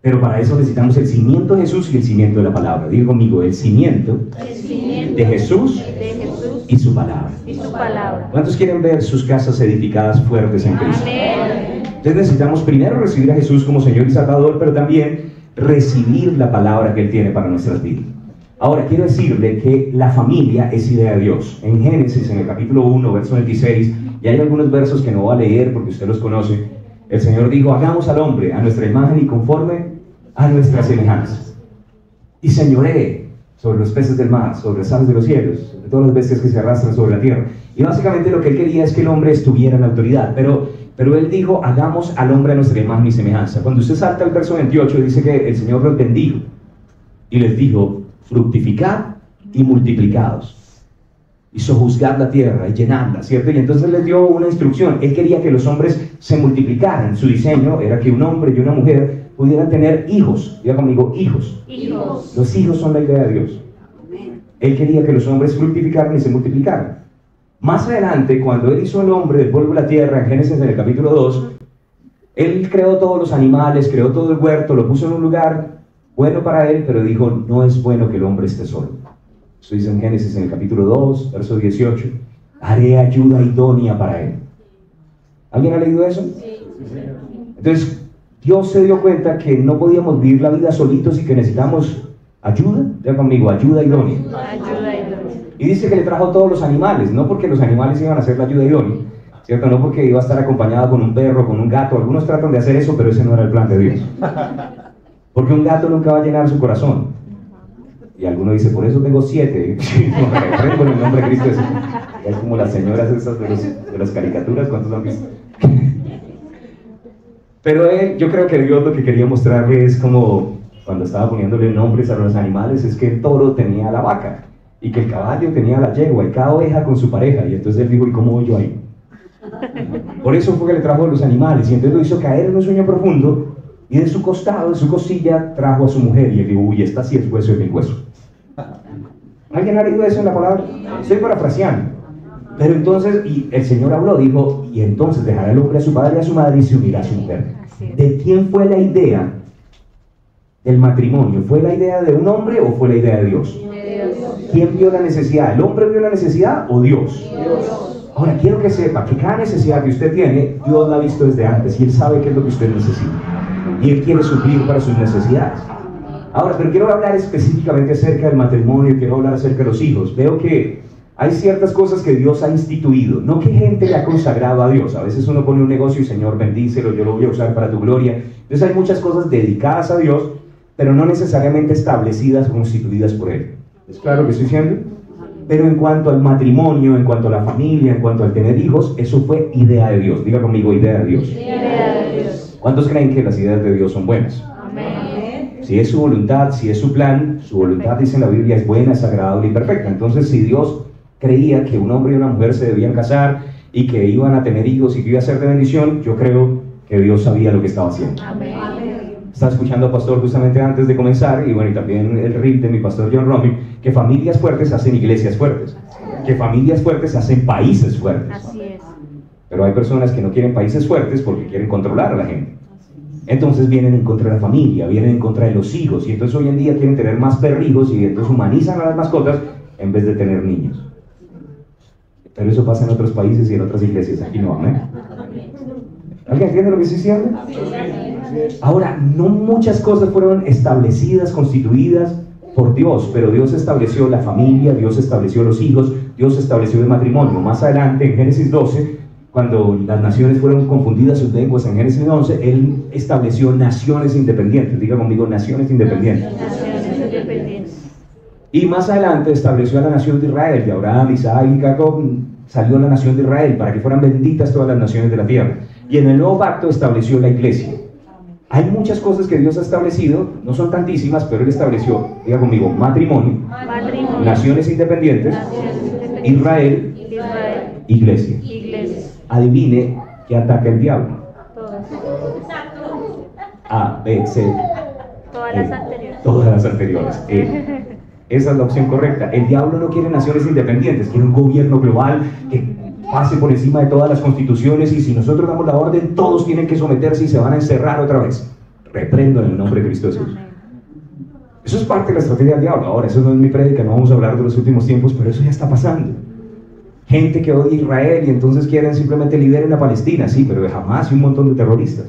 Pero para eso necesitamos el cimiento de Jesús y el cimiento de la palabra. Diga conmigo, el cimiento de Jesús y su palabra. ¿Cuántos quieren ver sus casas edificadas fuertes en Cristo? Entonces necesitamos primero recibir a Jesús como Señor y Salvador, pero también recibir la palabra que Él tiene para nuestras vidas. Ahora, quiero decirle que la familia es idea de Dios. En Génesis, en el capítulo 1, verso 26, y hay algunos versos que no voy a leer porque usted los conoce, el Señor dijo, hagamos al hombre a nuestra imagen y conforme a nuestra semejanza. Y señoree sobre los peces del mar, sobre las aves de los cielos, sobre todas las bestias que se arrastran sobre la tierra. Y básicamente lo que Él quería es que el hombre estuviera en autoridad, pero Él dijo, hagamos al hombre a nuestra imagen y semejanza. Cuando usted salta al verso 28, dice que el Señor los bendijo y les dijo, fructificad y multiplicados, y sojuzgad la tierra y llenadla, ¿cierto? Y entonces les dio una instrucción. Él quería que los hombres se multiplicaran. Su diseño era que un hombre y una mujer pudieran tener hijos. Diga conmigo, hijos. Los hijos son la idea de Dios. Él quería que los hombres fructificaran y se multiplicaran. Más adelante, cuando Él hizo al hombre del polvo de la tierra, en Génesis en el capítulo 2, Él creó todos los animales, creó todo el huerto, lo puso en un lugar bueno para Él, pero dijo, no es bueno que el hombre esté solo. Eso dice en Génesis en el capítulo 2, verso 18. Haré ayuda idónea para Él. ¿Alguien ha leído eso? Sí. Entonces, Dios se dio cuenta que no podíamos vivir la vida solitos y que necesitamos ayuda. Diga conmigo, ayuda idónea. Y dice que le trajo todos los animales, no porque los animales iban a hacer la ayuda idónea, ¿cierto? No porque iba a estar acompañado con un perro, con un gato. Algunos tratan de hacer eso, pero ese no era el plan de Dios. Porque un gato nunca va a llenar su corazón. Y alguno dice, por eso tengo 7. No, con el nombre de Cristo. Es como las señoras esas de las caricaturas, ¿cuántos han visto? Pero yo creo que Dios lo que quería mostrarle es como, cuando estaba poniéndole nombres a los animales, es que el toro tenía a la vaca, y que el caballo tenía a la yegua, y cada oveja con su pareja. Y entonces él dijo, ¿y cómo voy yo ahí? Por eso fue que le trajo a los animales, y entonces lo hizo caer en un sueño profundo, y de su costado, de su costilla, trajo a su mujer, y él dijo, uy, esta sí es hueso de mi hueso. ¿Alguien ha leído eso en la palabra? Estoy parafraseando. Pero entonces, y el Señor habló, dijo, y entonces dejará el hombre a su padre y a su madre y se unirá a su mujer. ¿De quién fue la idea del matrimonio? ¿Fue la idea de un hombre o fue la idea de Dios? ¿Quién vio la necesidad? ¿El hombre vio la necesidad o Dios? Ahora, quiero que sepa que cada necesidad que usted tiene, Dios la ha visto desde antes y Él sabe qué es lo que usted necesita. Y Él quiere suplir para sus necesidades. Ahora, pero quiero hablar específicamente acerca del matrimonio, quiero hablar acerca de los hijos. Veo que hay ciertas cosas que Dios ha instituido, no que gente le ha consagrado a Dios. A veces uno pone un negocio y Señor, bendícelo, yo lo voy a usar para tu gloria. Entonces hay muchas cosas dedicadas a Dios, pero no necesariamente establecidas o constituidas por Él. ¿Es claro lo que estoy diciendo? Pero en cuanto al matrimonio, en cuanto a la familia, en cuanto al tener hijos, eso fue idea de Dios. Diga conmigo, idea de Dios. Idea de Dios. ¿Cuántos creen que las ideas de Dios son buenas? Amén. Si es su voluntad, si es su plan, su voluntad, dice en la Biblia, es buena, es agradable y perfecta. Entonces, si Dios creía que un hombre y una mujer se debían casar y que iban a tener hijos y que iba a ser de bendición, yo creo que Dios sabía lo que estaba haciendo. Amén. Estaba escuchando al pastor justamente antes de comenzar, y bueno, y también el rip de mi pastor John Romney, que familias fuertes hacen iglesias fuertes, que familias fuertes hacen países fuertes. Así es. Pero hay personas que no quieren países fuertes porque quieren controlar a la gente. Entonces vienen en contra de la familia, vienen en contra de los hijos, y entonces hoy en día quieren tener más perrijos y entonces humanizan a las mascotas en vez de tener niños. Pero eso pasa en otros países y en otras iglesias, aquí no, amén. ¿Alguien entiende lo que estoy diciendo? Ahora, no muchas cosas fueron establecidas, constituidas por Dios, pero Dios estableció la familia, Dios estableció los hijos, Dios estableció el matrimonio. Más adelante, en Génesis 12, cuando las naciones fueron confundidas sus lenguas, en Génesis 11, Él estableció naciones independientes. Diga conmigo, naciones independientes. Naciones independientes. Y más adelante estableció a la nación de Israel, de Abraham, Isaac y Jacob, salió la nación de Israel para que fueran benditas todas las naciones de la tierra. Y en el nuevo pacto estableció la iglesia. Hay muchas cosas que Dios ha establecido, no son tantísimas, pero Él estableció, diga conmigo, matrimonio, Matrimonio. naciones independientes, Naciones independientes. Israel, Israel. iglesia. Iglesia. Adivine qué ataca el diablo. Todas. A, B, C, Todas las anteriores. todas las anteriores. Esa es la opción correcta. El diablo no quiere naciones independientes, quiere un gobierno global que pase por encima de todas las constituciones, y si nosotros damos la orden, todos tienen que someterse y se van a encerrar otra vez. Reprendo en el nombre de Cristo Jesús. Eso es parte de la estrategia del diablo. Ahora, eso no es mi prédica, no vamos a hablar de los últimos tiempos, pero eso ya está pasando. Gente que odia a Israel y entonces quieren simplemente liberen a Palestina, sí, pero de Hamas y un montón de terroristas.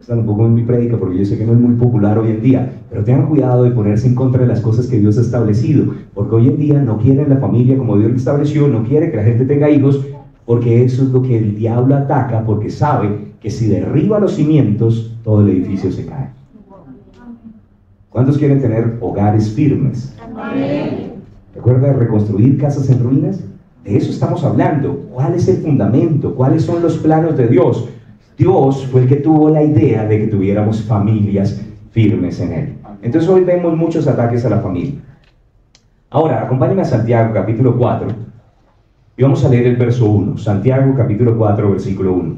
Están un poco en mi prédica porque yo sé que no es muy popular hoy en día, pero tengan cuidado de ponerse en contra de las cosas que Dios ha establecido, porque hoy en día no quieren la familia como Dios la estableció, no quiere que la gente tenga hijos, porque eso es lo que el diablo ataca, porque sabe que si derriba los cimientos, todo el edificio se cae. ¿Cuántos quieren tener hogares firmes? Amén. ¿Recuerda de reconstruir casas en ruinas? De eso estamos hablando. ¿Cuál es el fundamento? ¿Cuáles son los planos de Dios? Dios fue el que tuvo la idea de que tuviéramos familias firmes en Él. Entonces hoy vemos muchos ataques a la familia. Ahora, acompáñenme a Santiago capítulo 4 y vamos a leer el verso 1. Santiago capítulo 4 versículo 1.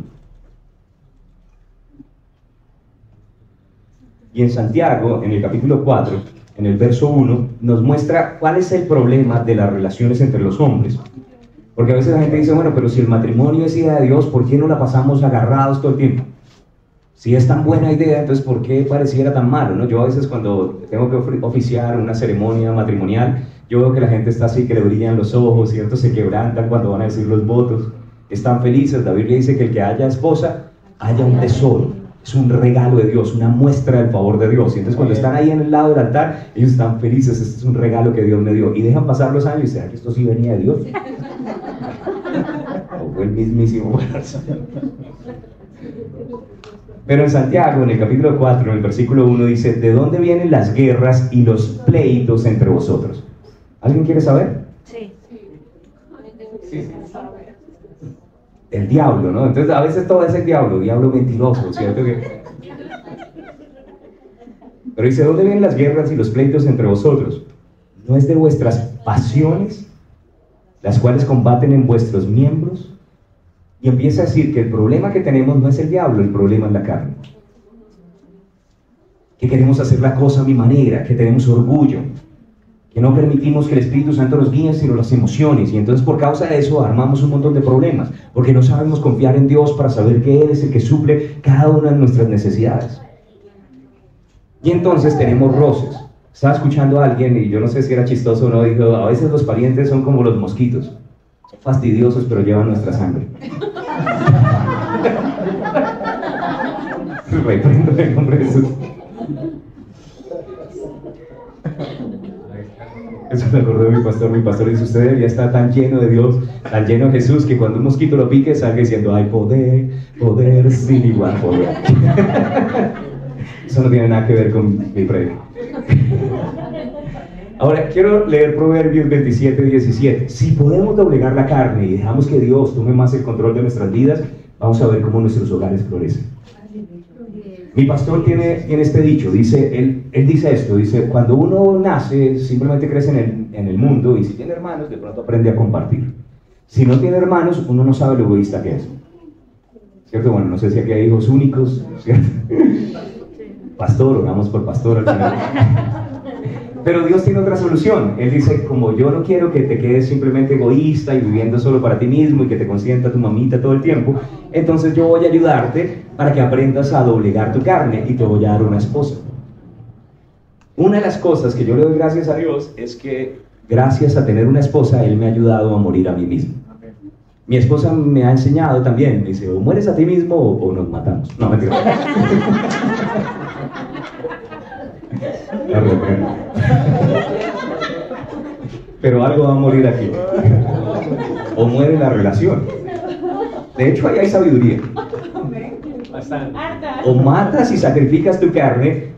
Y en Santiago, en el capítulo 4, en el verso 1, nos muestra cuál es el problema de las relaciones entre los hombres. Porque a veces la gente dice, bueno, pero si el matrimonio es idea de Dios, ¿por qué no la pasamos agarrados todo el tiempo? Si es tan buena idea, entonces ¿por qué pareciera tan malo, no? Yo a veces cuando tengo que oficiar una ceremonia matrimonial, yo veo que la gente está así, que le brillan los ojos, ¿cierto? Se quebrantan cuando van a decir los votos, están felices. La Biblia dice que el que haya esposa, haya un tesoro. Es un regalo de Dios, una muestra del favor de Dios. Y entonces cuando están ahí en el lado del altar, ellos están felices, este es un regalo que Dios me dio. Y dejan pasar los años y dicen, ¿será que esto sí venía de Dios? O fue el mismísimo. Pero en Santiago, en el capítulo 4, en el versículo 1, dice, ¿de dónde vienen las guerras y los pleitos entre vosotros? ¿Alguien quiere saber? Sí. El diablo, ¿no? Entonces a veces todo es el diablo mentiroso, ¿cierto? Pero dice, ¿dónde vienen las guerras y los pleitos entre vosotros? ¿No es de vuestras pasiones, las cuales combaten en vuestros miembros? Y empieza a decir que el problema que tenemos no es el diablo, el problema es la carne. Que queremos hacer la cosa a mi manera, que tenemos orgullo, que no permitimos que el Espíritu Santo nos guíe sino las emociones, y entonces por causa de eso armamos un montón de problemas, porque no sabemos confiar en Dios para saber que Él es el que suple cada una de nuestras necesidades. Y entonces tenemos roces. Estaba escuchando a alguien y yo no sé si era chistoso o no, dijo, a veces los parientes son como los mosquitos, son fastidiosos pero llevan nuestra sangre. Reprendo en el nombre de Jesús. Eso me acordó de mi pastor. Mi pastor dice, usted debería estar tan lleno de Dios, tan lleno de Jesús, que cuando un mosquito lo pique salga diciendo, hay poder, poder sin igual poder. Eso no tiene nada que ver con mi predica. Ahora, quiero leer Proverbios 27:17. Si podemos doblegar la carne y dejamos que Dios tome más el control de nuestras vidas, vamos a ver cómo nuestros hogares florecen. Mi pastor tiene este dicho, dice, él dice esto, dice, cuando uno nace, simplemente crece en el mundo, y si tiene hermanos, de pronto aprende a compartir. Si no tiene hermanos, uno no sabe lo egoísta que es. ¿Cierto? Bueno, no sé si aquí hay hijos únicos, ¿cierto? Pastor, oramos por pastor al final. Pero Dios tiene otra solución. Él dice, como yo no quiero que te quedes simplemente egoísta y viviendo solo para ti mismo y que te consienta tu mamita todo el tiempo, entonces yo voy a ayudarte para que aprendas a doblegar tu carne y te voy a dar una esposa. Una de las cosas que yo le doy gracias a Dios es que gracias a tener una esposa, Él me ha ayudado a morir a mí mismo. Mi esposa me ha enseñado también, me dice, o mueres a ti mismo o nos matamos. No, mentira. Pero algo va a morir aquí. O muere la relación. De hecho, ahí hay sabiduría. O matas y sacrificas tu carne,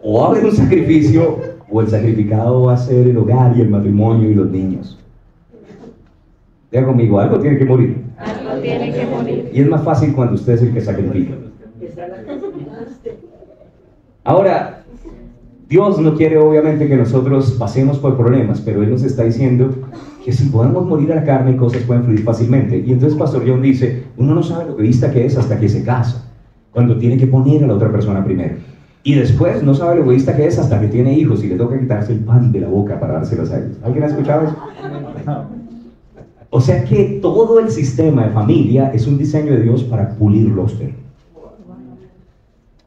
o va a haber un sacrificio, o el sacrificado va a ser el hogar y el matrimonio y los niños. Diga conmigo, algo tiene que morir. Algo tiene que morir. Y es más fácil cuando usted es el que sacrifica. Ahora, Dios no quiere obviamente que nosotros pasemos por problemas, pero Él nos está diciendo que si podemos morir a la carne, cosas pueden fluir fácilmente. Y entonces Pastor John dice, uno no sabe lo egoísta que es hasta que se casa, cuando tiene que poner a la otra persona primero. Y después no sabe lo egoísta que es hasta que tiene hijos y le toca quitarse el pan de la boca para dárselos a ellos. ¿Alguien ha escuchado eso? O sea que todo el sistema de familia es un diseño de Dios para pulirlo a usted,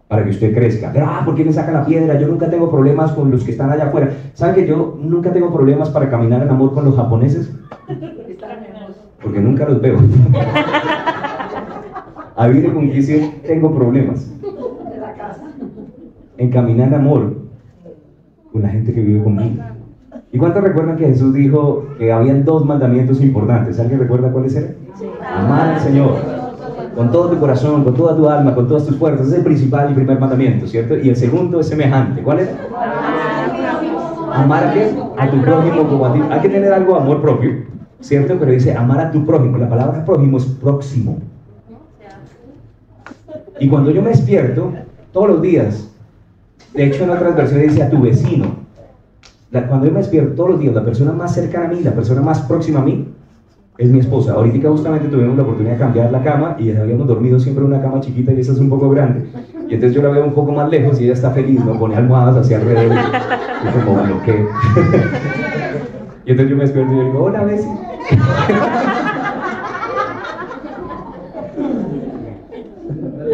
para que usted crezca. Pero, ¿por qué me saca la piedra? Yo nunca tengo problemas con los que están allá afuera. ¿Saben que yo nunca tengo problemas para caminar en amor con los japoneses? Porque nunca los veo. A mí con que sí tengo problemas en caminar en amor con la gente que vive conmigo. ¿Y cuántos recuerdan que Jesús dijo que habían dos mandamientos importantes? ¿Alguien recuerda cuáles eran? Sí. Amar al Señor con todo tu corazón, con toda tu alma, con todas tus fuerzas. Es el principal y primer mandamiento, ¿cierto? Y el segundo es semejante. ¿Cuál es? Amar a qué? A tu prójimo como a ti. Hay que tener algo de amor propio, ¿cierto? Pero dice amar a tu prójimo. La palabra prójimo es próximo. Y cuando yo me despierto, todos los días, de hecho en otras versiones dice a tu vecino. Cuando yo me despierto todos los días, la persona más cercana a mí, la persona más próxima a mí, es mi esposa. Ahorita justamente tuvimos la oportunidad de cambiar la cama y habíamos dormido siempre en una cama chiquita y esa es un poco grande. Y entonces yo la veo un poco más lejos y ella está feliz, ¿no? Pone almohadas hacia alrededor. Y como, bueno, ¿qué? Y entonces yo me despierto y yo digo, hola, Bessie.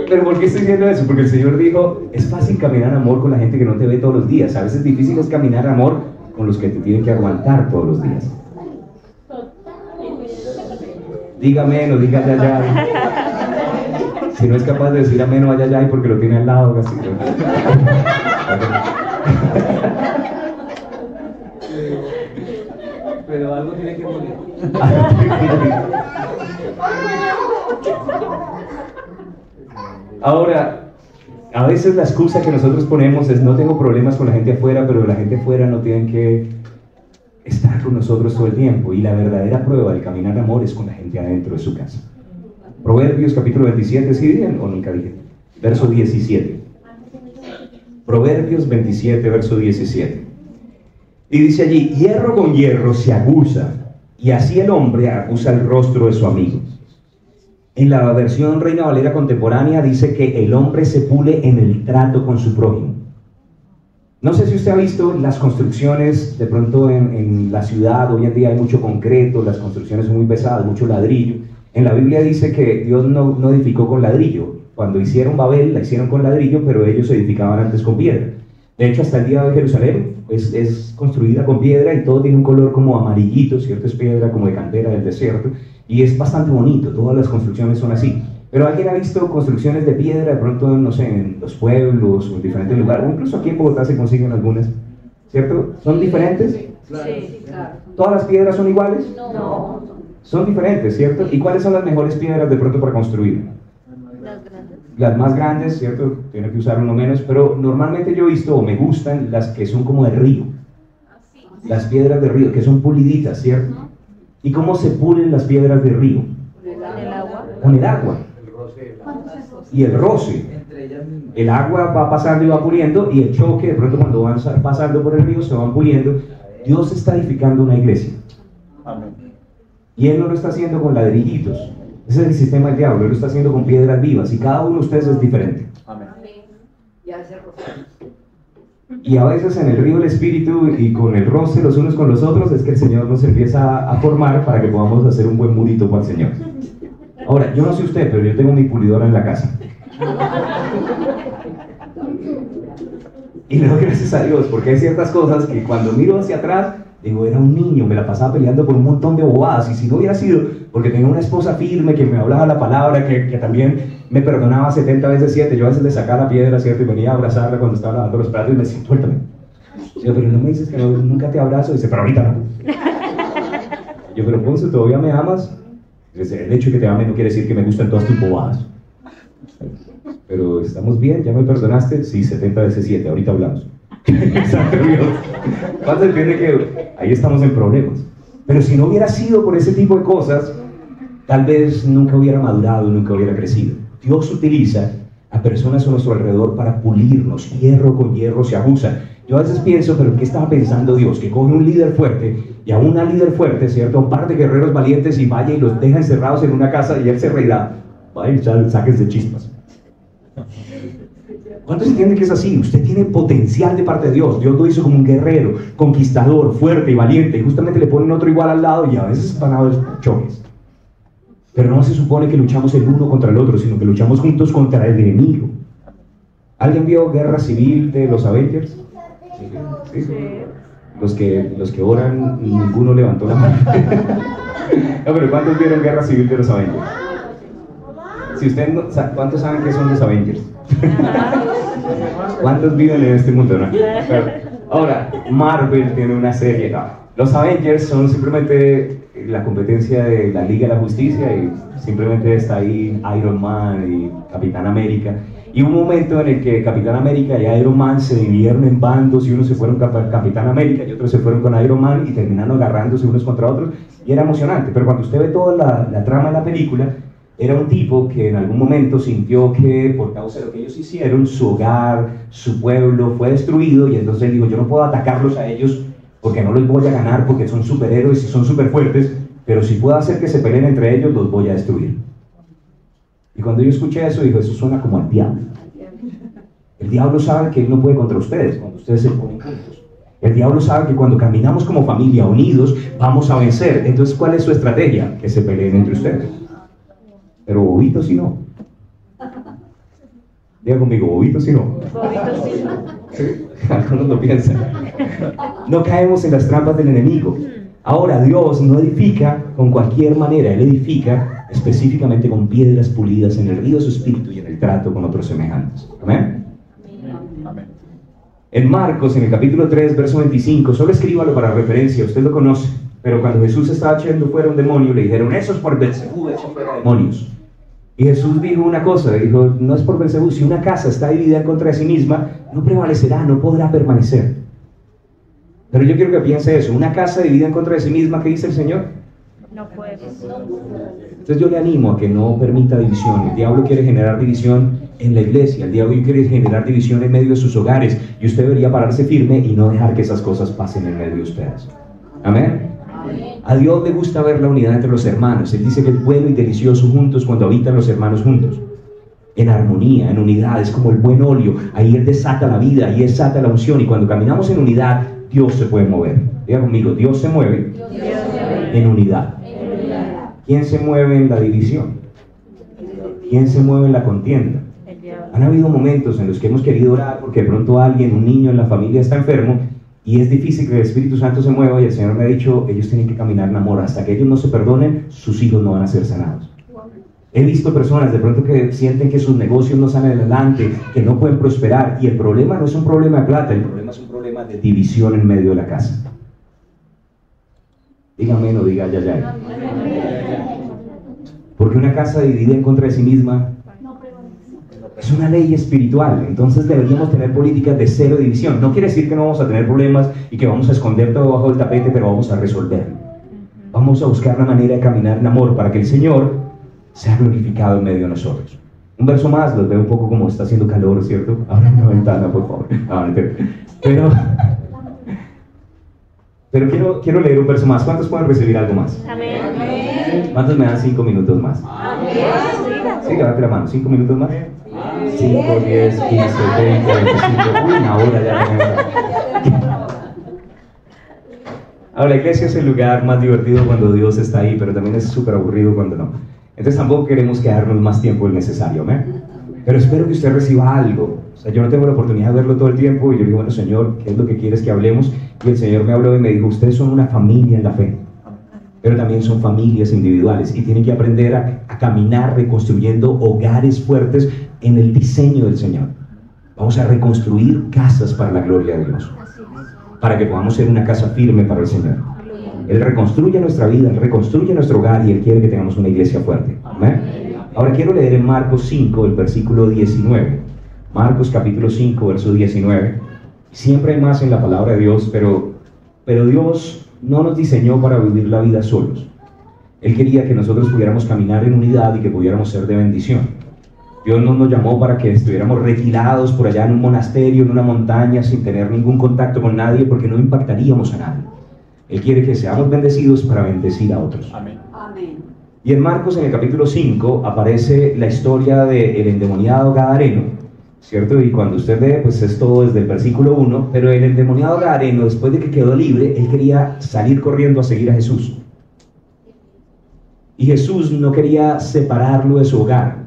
Pero ¿por qué estoy diciendo eso? Porque el Señor dijo, es fácil caminar en amor con la gente que no te ve todos los días. A veces difícil es caminar en amor con los que te tienen que aguantar todos los días. Diga amén o diga ayayay. Si no es capaz de decir amén o ayayay porque lo tiene al lado, así. Pero algo tiene que morir. Ahora, a veces la excusa que nosotros ponemos es no tengo problemas con la gente afuera, pero la gente afuera no tiene que estar con nosotros todo el tiempo. Y la verdadera prueba de caminar en amor es con la gente adentro de su casa. Proverbios capítulo 27, ¿sí bien o nunca dije? Verso 17. Proverbios 27, verso 17. Y dice allí, hierro con hierro se aguza, y así el hombre acusa el rostro de su amigo. En la versión Reina Valera contemporánea dice que el hombre se pule en el trato con su prójimo. No sé si usted ha visto las construcciones, de pronto en la ciudad, hoy en día hay mucho concreto, las construcciones son muy pesadas, mucho ladrillo. En la Biblia dice que Dios no edificó con ladrillo. Cuando hicieron Babel, la hicieron con ladrillo, pero ellos edificaban antes con piedra. De hecho, hasta el día de hoy Jerusalén es construida con piedra y todo tiene un color como amarillito, ¿cierto? Es piedra como de cantera del desierto y es bastante bonito, todas las construcciones son así. Pero ¿alguien ha visto construcciones de piedra de pronto, no sé, en los pueblos o en diferentes lugares? O incluso aquí en Bogotá se consiguen algunas, ¿cierto? ¿Son diferentes? Sí. ¿Todas las piedras son iguales? No. Son diferentes, ¿cierto? ¿Y cuáles son las mejores piedras de pronto para construir? Las grandes. Las más grandes, ¿cierto? Tiene que usar uno menos, pero normalmente yo he visto o me gustan las que son como de río. Las piedras de río, que son puliditas, ¿cierto? ¿Y cómo se pulen las piedras de río? El agua. Con el agua. Y el roce. El agua va pasando y va puliendo, y el choque, de pronto cuando van pasando por el río, se van puliendo. Dios está edificando una iglesia. Y Él no lo está haciendo con ladrillitos. Ese es el sistema del diablo. Él lo está haciendo con piedras vivas, y cada uno de ustedes es diferente. Y a veces en el río del Espíritu y con el roce los unos con los otros es que el Señor nos empieza a formar para que podamos hacer un buen murito para el Señor. Ahora, yo no sé usted, pero yo tengo mi pulidora en la casa. Y le doy gracias a Dios, porque hay ciertas cosas que cuando miro hacia atrás, digo, era un niño, me la pasaba peleando por un montón de bobadas, y si no hubiera sido porque tenía una esposa firme que me hablaba la palabra, que también me perdonaba 70 veces 7, yo a veces le sacaba la piedra, ¿cierto? Y venía a abrazarla cuando estaba lavando los platos y me decía, suéltame. Yo, pero no me dices que no, nunca te abrazo. Dice, pero ahorita no. Yo, pero Ponce, ¿todavía me amas? Dice, el hecho de que te ame no quiere decir que me gustan todas tus bobadas. Pero estamos bien, ¿ya me perdonaste? Sí, 70 veces 7, ahorita hablamos. Exacto, Dios. ¿Cuánto entiende que ahí estamos en problemas? Pero si no hubiera sido por ese tipo de cosas, tal vez nunca hubiera madurado, nunca hubiera crecido. Dios utiliza a personas a nuestro alrededor para pulirnos. Hierro con hierro se abusa. Yo a veces pienso, pero ¿qué estaba pensando Dios? Que coge un líder fuerte y a una líder fuerte, ¿cierto? Un par de guerreros valientes y vaya y los deja encerrados en una casa y él se reirá. Vaya, ya sáquense chispas. ¿Cuántos entienden que es así? Usted tiene potencial de parte de Dios. Dios lo hizo como un guerrero, conquistador, fuerte y valiente. Y justamente le ponen otro igual al lado y a veces van a haber choques. Pero no se supone que luchamos el uno contra el otro, sino que luchamos juntos contra el enemigo. ¿Alguien vio Guerra Civil de los Avengers? ¿Sí? Los que oran, ninguno levantó la mano. No, pero ¿cuántos vieron Guerra Civil de los Avengers? Si usted no, ¿cuántos saben qué son los Avengers? ¿Cuántos viven en este mundo? ¿No? Ahora, Marvel tiene una serie. No. Los Avengers son simplemente la competencia de la Liga de la Justicia y simplemente está ahí Iron Man y Capitán América. Y un momento en el que Capitán América y Iron Man se dividieron en bandos y unos se fueron con Capitán América y otros se fueron con Iron Man y terminaron agarrándose unos contra otros y era emocionante. Pero cuando usted ve toda la trama de la película, era un tipo que en algún momento sintió que por causa de lo que ellos hicieron, su hogar, su pueblo fue destruido y entonces él dijo, yo no puedo atacarlos a ellos porque no los voy a ganar porque son superhéroes y son súper fuertes, pero si puedo hacer que se peleen entre ellos, los voy a destruir. Y cuando yo escuché eso, dijo, eso suena como al diablo. El diablo sabe que él no puede contra ustedes cuando ustedes se ponen juntos. El diablo sabe que cuando caminamos como familia unidos, vamos a vencer. Entonces, ¿cuál es su estrategia? Que se peleen entre ustedes. Pero bobitos si no. Diga conmigo, bobitos si no. Bobitos sí. ¿Sí? Algunos lo piensan. No caemos en las trampas del enemigo. Ahora, Dios no edifica con cualquier manera. Él edifica específicamente con piedras pulidas en el río de su espíritu y en el trato con otros semejantes. ¿Amén? Amén. En Marcos, en el capítulo 3, verso 25, solo escríbalo para referencia, usted lo conoce. Pero cuando Jesús estaba echando fuera un demonio, le dijeron, eso es por Belzebú, echa fuera demonios. Y Jesús dijo una cosa, dijo, no es por Belzebú, si una casa está dividida en contra de sí misma, no prevalecerá, no podrá permanecer. Pero yo quiero que piense eso, una casa dividida en contra de sí misma, ¿qué dice el Señor? No puede. Entonces yo le animo a que no permita división. El diablo quiere generar división en la iglesia, el diablo quiere generar división en medio de sus hogares, y usted debería pararse firme y no dejar que esas cosas pasen en medio de ustedes. Amén. A Dios le gusta ver la unidad entre los hermanos. Él dice que es bueno y delicioso juntos cuando habitan los hermanos juntos, en armonía, en unidad. Es como el buen óleo, ahí Él desata la vida, ahí desata la unción, y cuando caminamos en unidad, Dios se puede mover. Diga conmigo, Dios se mueve en unidad. ¿Quién se mueve en la división? ¿Quién se mueve en la contienda? ¿Han Han habido momentos en los que hemos querido orar porque de pronto alguien, un niño en la familia está enfermo y es difícil que el Espíritu Santo se mueva, y el Señor me ha dicho, ellos tienen que caminar en amor. Hasta que ellos no se perdonen, sus hijos no van a ser sanados. He visto personas de pronto que sienten que sus negocios no salen adelante, que no pueden prosperar, y el problema no es un problema de plata, el problema es un problema de división en medio de la casa. Dígame, no diga ya. Porque una casa dividida en contra de sí misma es una ley espiritual. Entonces deberíamos tener políticas de cero división. No quiere decir que no vamos a tener problemas y que vamos a esconder todo bajo el tapete, pero vamos a resolverlo. Vamos a buscar una manera de caminar en amor para que el Señor sea glorificado en medio de nosotros. Un verso más, los veo un poco como está haciendo calor, ¿cierto? Abran una ventana, por favor. Pero quiero leer un verso más. ¿Cuántos pueden recibir algo más? Amén. ¿Cuántos me dan 5 minutos más? Sí, levante la mano. 5 minutos más. 5, 10, 15, 20, 25. Una hora ya tenemos. Ahora, la iglesia es el lugar más divertido cuando Dios está ahí, pero también es súper aburrido cuando no. Entonces tampoco queremos quedarnos más tiempo del necesario, ¿amén? Pero espero que usted reciba algo. O sea, yo no tengo la oportunidad de verlo todo el tiempo, y yo digo, bueno, Señor, ¿qué es lo que quieres que hablemos? Y el Señor me habló y me dijo, ustedes son una familia en la fe, pero también son familias individuales, y tienen que aprender a caminar reconstruyendo hogares fuertes en el diseño del Señor. Vamos a reconstruir casas para la gloria de Dios, para que podamos ser una casa firme para el Señor. Él reconstruye nuestra vida, Él reconstruye nuestro hogar, y Él quiere que tengamos una iglesia fuerte. ¿Amén? Ahora quiero leer en Marcos 5, el versículo 19. Marcos capítulo 5, verso 19. Siempre hay más en la palabra de Dios, pero Dios no nos diseñó para vivir la vida solos. Él quería que nosotros pudiéramos caminar en unidad y que pudiéramos ser de bendición. Dios no nos llamó para que estuviéramos retirados por allá en un monasterio, en una montaña, sin tener ningún contacto con nadie, porque no impactaríamos a nadie. Él quiere que seamos bendecidos para bendecir a otros. Amén. Y en Marcos, en el capítulo 5, aparece la historia del endemoniado gadareno, ¿cierto? Y cuando usted ve, pues es todo desde el versículo 1, pero el endemoniado gadareno, después de que quedó libre, él quería salir corriendo a seguir a Jesús. Y Jesús no quería separarlo de su hogar.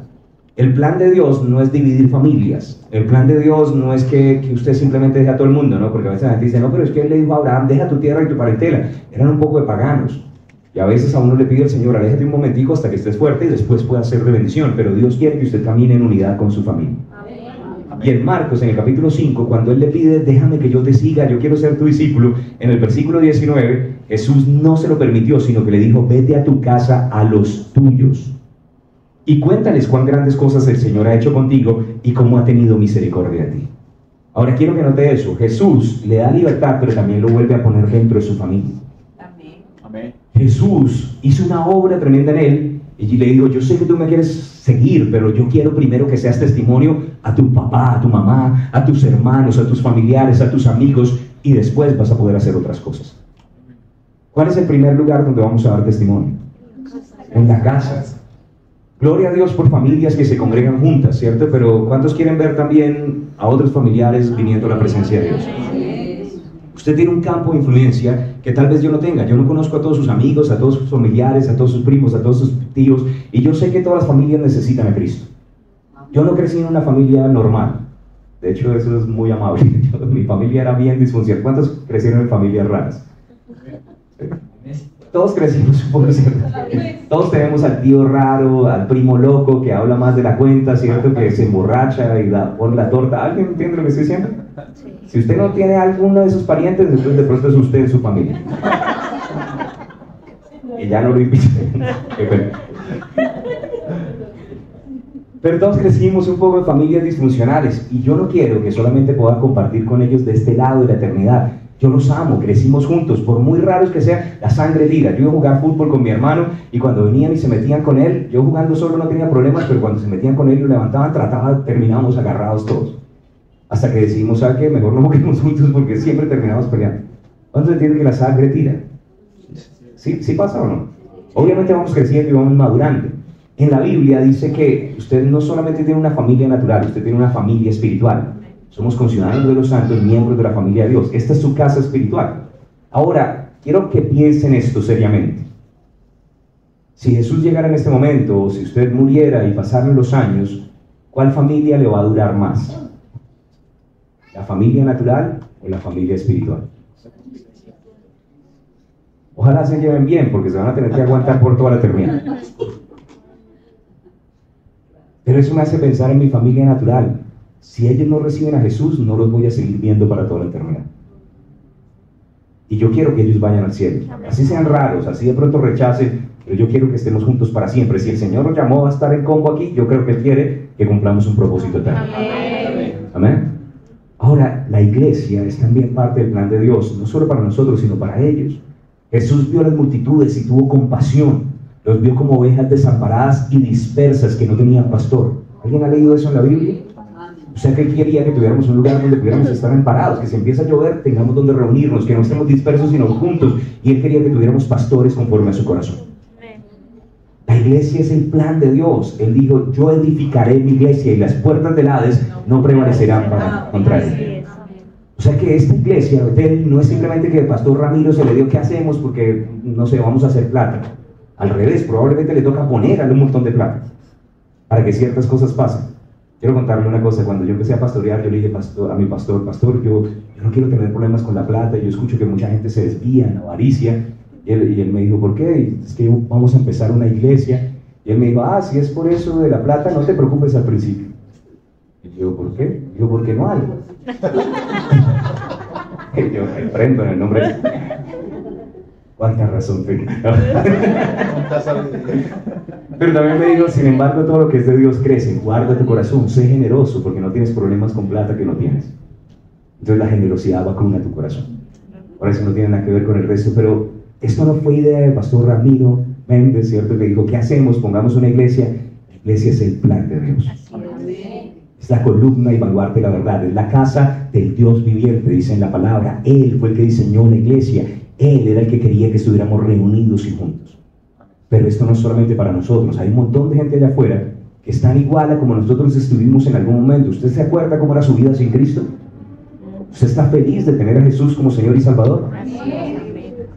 El plan de Dios no es dividir familias. El plan de Dios no es que usted simplemente deje a todo el mundo, ¿no? Porque a veces la gente dice, no, pero es que él le dijo a Abraham, deja tu tierra y tu parentela. Eran un poco de paganos. Y a veces a uno le pide el Señor, aléjate un momentico hasta que estés fuerte y después puedas ser de bendición. Pero Dios quiere que usted camine en unidad con su familia. Amén. Y en Marcos, en el capítulo 5, cuando Él le pide, déjame que yo te siga, yo quiero ser tu discípulo, en el versículo 19, Jesús no se lo permitió, sino que le dijo, vete a tu casa a los tuyos y cuéntales cuán grandes cosas el Señor ha hecho contigo y cómo ha tenido misericordia de ti. Ahora quiero que note eso. Jesús le da libertad, pero también lo vuelve a poner dentro de su familia. Amén. Jesús hizo una obra tremenda en él, y le dijo, yo sé que tú me quieres seguir, pero yo quiero primero que seas testimonio a tu papá, a tu mamá, a tus hermanos, a tus familiares, a tus amigos, y después vas a poder hacer otras cosas. ¿Cuál es el primer lugar donde vamos a dar testimonio? En la casa. Gloria a Dios por familias que se congregan juntas, ¿cierto? Pero ¿cuántos quieren ver también a otros familiares viniendo a la presencia de Dios? Usted tiene un campo de influencia que tal vez yo no tenga. Yo no conozco a todos sus amigos, a todos sus familiares, a todos sus primos, a todos sus tíos, y yo sé que todas las familias necesitan a Cristo. Yo no crecí en una familia normal. De hecho, eso es muy amable. Mi familia era bien disfuncional. ¿Cuántos crecieron en familias raras? Todos crecimos, por cierto. Todos tenemos al tío raro, al primo loco que habla más de la cuenta, ¿cierto? Que se emborracha y pone la torta. ¿Alguien entiende lo que estoy diciendo? Si usted no tiene alguno de sus parientes, entonces de pronto es usted en su familia. Y ya no lo invito. Pero todos crecimos un poco en familias disfuncionales, y yo no quiero que solamente pueda compartir con ellos de este lado de la eternidad. Yo los amo, crecimos juntos, por muy raros que sea, la sangre tira. Yo iba a jugar fútbol con mi hermano, y cuando venían y se metían con él, yo jugando solo no tenía problemas, pero cuando se metían con él y lo levantaban, terminábamos agarrados todos. Hasta que decidimos, ¿sabe qué? Mejor no juguemos juntos porque siempre terminamos peleando. ¿Cuántos entienden que la sangre tira? ¿Sí pasa o no? Obviamente vamos creciendo y vamos madurando. En la Biblia dice que usted no solamente tiene una familia natural, usted tiene una familia espiritual. Somos conciudadanos de los santos, miembros de la familia de Dios. Esta es su casa espiritual. Ahora, quiero que piensen esto seriamente. Si Jesús llegara en este momento, o si usted muriera y pasaran los años, ¿cuál familia le va a durar más? ¿La familia natural o la familia espiritual? Ojalá se lleven bien, porque se van a tener que aguantar por toda la eternidad. Pero eso me hace pensar en mi familia natural. Si ellos no reciben a Jesús, no los voy a seguir viendo para toda la eternidad. Y yo quiero que ellos vayan al cielo. Así sean raros, así de pronto rechacen, pero yo quiero que estemos juntos para siempre. Si el Señor nos llamó a estar en combo aquí, yo creo que Él quiere que cumplamos un propósito eterno. Amén. Ahora, la iglesia es también parte del plan de Dios, no solo para nosotros, sino para ellos. Jesús vio a las multitudes y tuvo compasión. Los vio como ovejas desamparadas y dispersas que no tenían pastor. ¿Alguien ha leído eso en la Biblia? O sea que Él quería que tuviéramos un lugar donde pudiéramos estar amparados, que si empieza a llover tengamos donde reunirnos, que no estemos dispersos sino juntos. Y Él quería que tuviéramos pastores conforme a su corazón. La iglesia es el plan de Dios. Él dijo, yo edificaré mi iglesia y las puertas del Hades no prevalecerán contra él. O sea que esta iglesia, Betel, no es simplemente que el pastor Ramiro se le dio qué hacemos porque, no sé, vamos a hacer plata. Al revés, probablemente le toca ponerle un montón de plata para que ciertas cosas pasen. Quiero contarle una cosa. Cuando yo empecé a pastorear, yo le dije a mi pastor, yo no quiero tener problemas con la plata. Yo escucho que mucha gente se desvía en avaricia. Y él me dijo, ¿por qué? Es que vamos a empezar una iglesia. Y él me dijo, si es por eso de la plata, no te preocupes al principio. Y yo, ¿por qué? Digo, porque no hay. Y yo reprendo en el nombre de... ¿Cuánta razón tengo? Pero también me dijo, sin embargo, todo lo que es de Dios crece. Guarda tu corazón, sé generoso, porque no tienes problemas con plata que no tienes. Entonces la generosidad vacuna tu corazón. Por eso no tiene nada que ver con el resto, pero esto no fue idea del pastor Ramiro Méndez, ¿cierto? Que dijo, ¿qué hacemos? Pongamos una iglesia. La iglesia es el plan de Dios. Es la columna y baluarte de la verdad. Es la casa del Dios viviente, dice en la palabra. Él fue el que diseñó la iglesia. Él era el que quería que estuviéramos reunidos y juntos. Pero esto no es solamente para nosotros. Hay un montón de gente allá afuera que están igual a como nosotros estuvimos en algún momento. ¿Usted se acuerda cómo era su vida sin Cristo? ¿Usted está feliz de tener a Jesús como Señor y Salvador?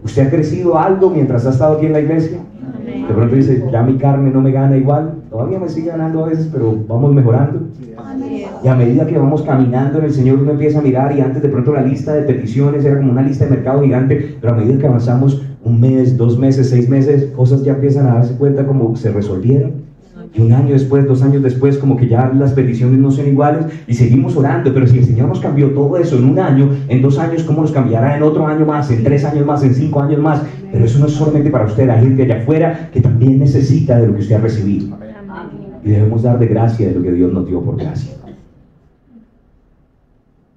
¿Usted ha crecido algo mientras ha estado aquí en la iglesia? De pronto dice, ya mi carne no me gana igual. Todavía me sigue ganando a veces, pero vamos mejorando. Y a medida que vamos caminando en el Señor, uno empieza a mirar, y antes de pronto la lista de peticiones era como una lista de mercado gigante, pero a medida que avanzamos un mes, 2 meses, 6 meses, cosas ya empiezan a darse cuenta como se resolvieron. Y un año después, 2 años después, como que ya las peticiones no son iguales y seguimos orando. Pero si el Señor nos cambió todo eso en 1 año, en 2 años, ¿cómo nos cambiará en otro año más, en 3 años más, en 5 años más? Pero eso no es solamente para usted, la gente allá afuera que también necesita de lo que usted ha recibido. Y debemos dar de gracia de lo que Dios nos dio por gracia.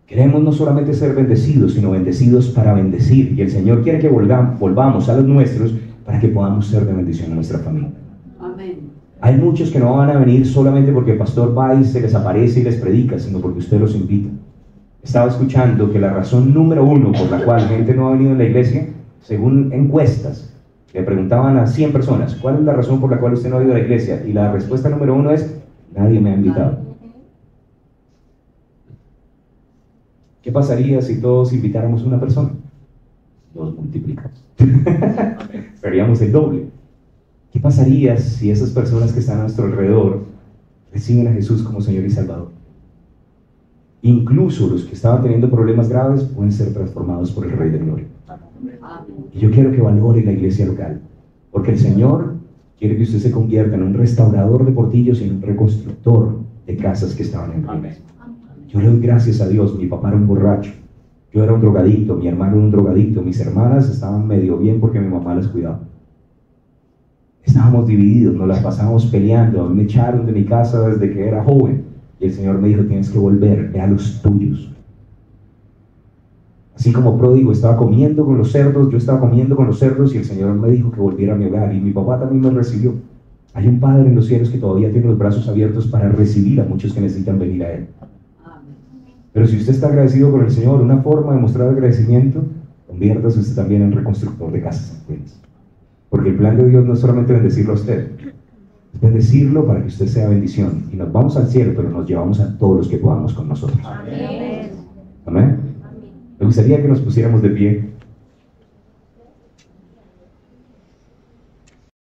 Queremos no solamente ser bendecidos, sino bendecidos para bendecir. Y el Señor quiere que volvamos a los nuestros para que podamos ser de bendición a nuestra familia. Amén. Hay muchos que no van a venir solamente porque el pastor va y se les aparece y les predica, sino porque usted los invita. Estaba escuchando que la razón número 1 por la cual gente no ha venido en la iglesia, según encuestas, le preguntaban a 100 personas, ¿cuál es la razón por la cual usted no ha ido a la iglesia? Y la respuesta número 1 es, nadie me ha invitado. ¿Qué pasaría si todos invitáramos a una persona? Los multiplicamos. Seríamos el doble. ¿Qué pasaría si esas personas que están a nuestro alrededor reciben a Jesús como Señor y Salvador? Incluso los que estaban teniendo problemas graves pueden ser transformados por el Rey de Gloria. Y yo quiero que valore la iglesia local, porque el Señor quiere que usted se convierta en un restaurador de portillos y en un reconstructor de casas que estaban en ruinas. Yo le doy gracias a Dios. Mi papá era un borracho, yo era un drogadicto, mi hermano era un drogadicto, mis hermanas estaban medio bien porque mi mamá las cuidaba. Estábamos divididos, nos las pasábamos peleando. A mí me echaron de mi casa desde que era joven y el Señor me dijo, tienes que volver, ve a los tuyos. Así como pródigo estaba comiendo con los cerdos, yo estaba comiendo con los cerdos y el Señor me dijo que volviera a mi hogar, y mi papá también me recibió. Hay un Padre en los cielos que todavía tiene los brazos abiertos para recibir a muchos que necesitan venir a Él. Pero si usted está agradecido con el Señor, una forma de mostrar agradecimiento, conviértase usted también en reconstructor de casas en ruinas. Porque el plan de Dios no es solamente bendecirlo a usted, es bendecirlo para que usted sea bendición. Y nos vamos al cielo, pero nos llevamos a todos los que podamos con nosotros. Amén. Amén. Me gustaría que nos pusiéramos de pie.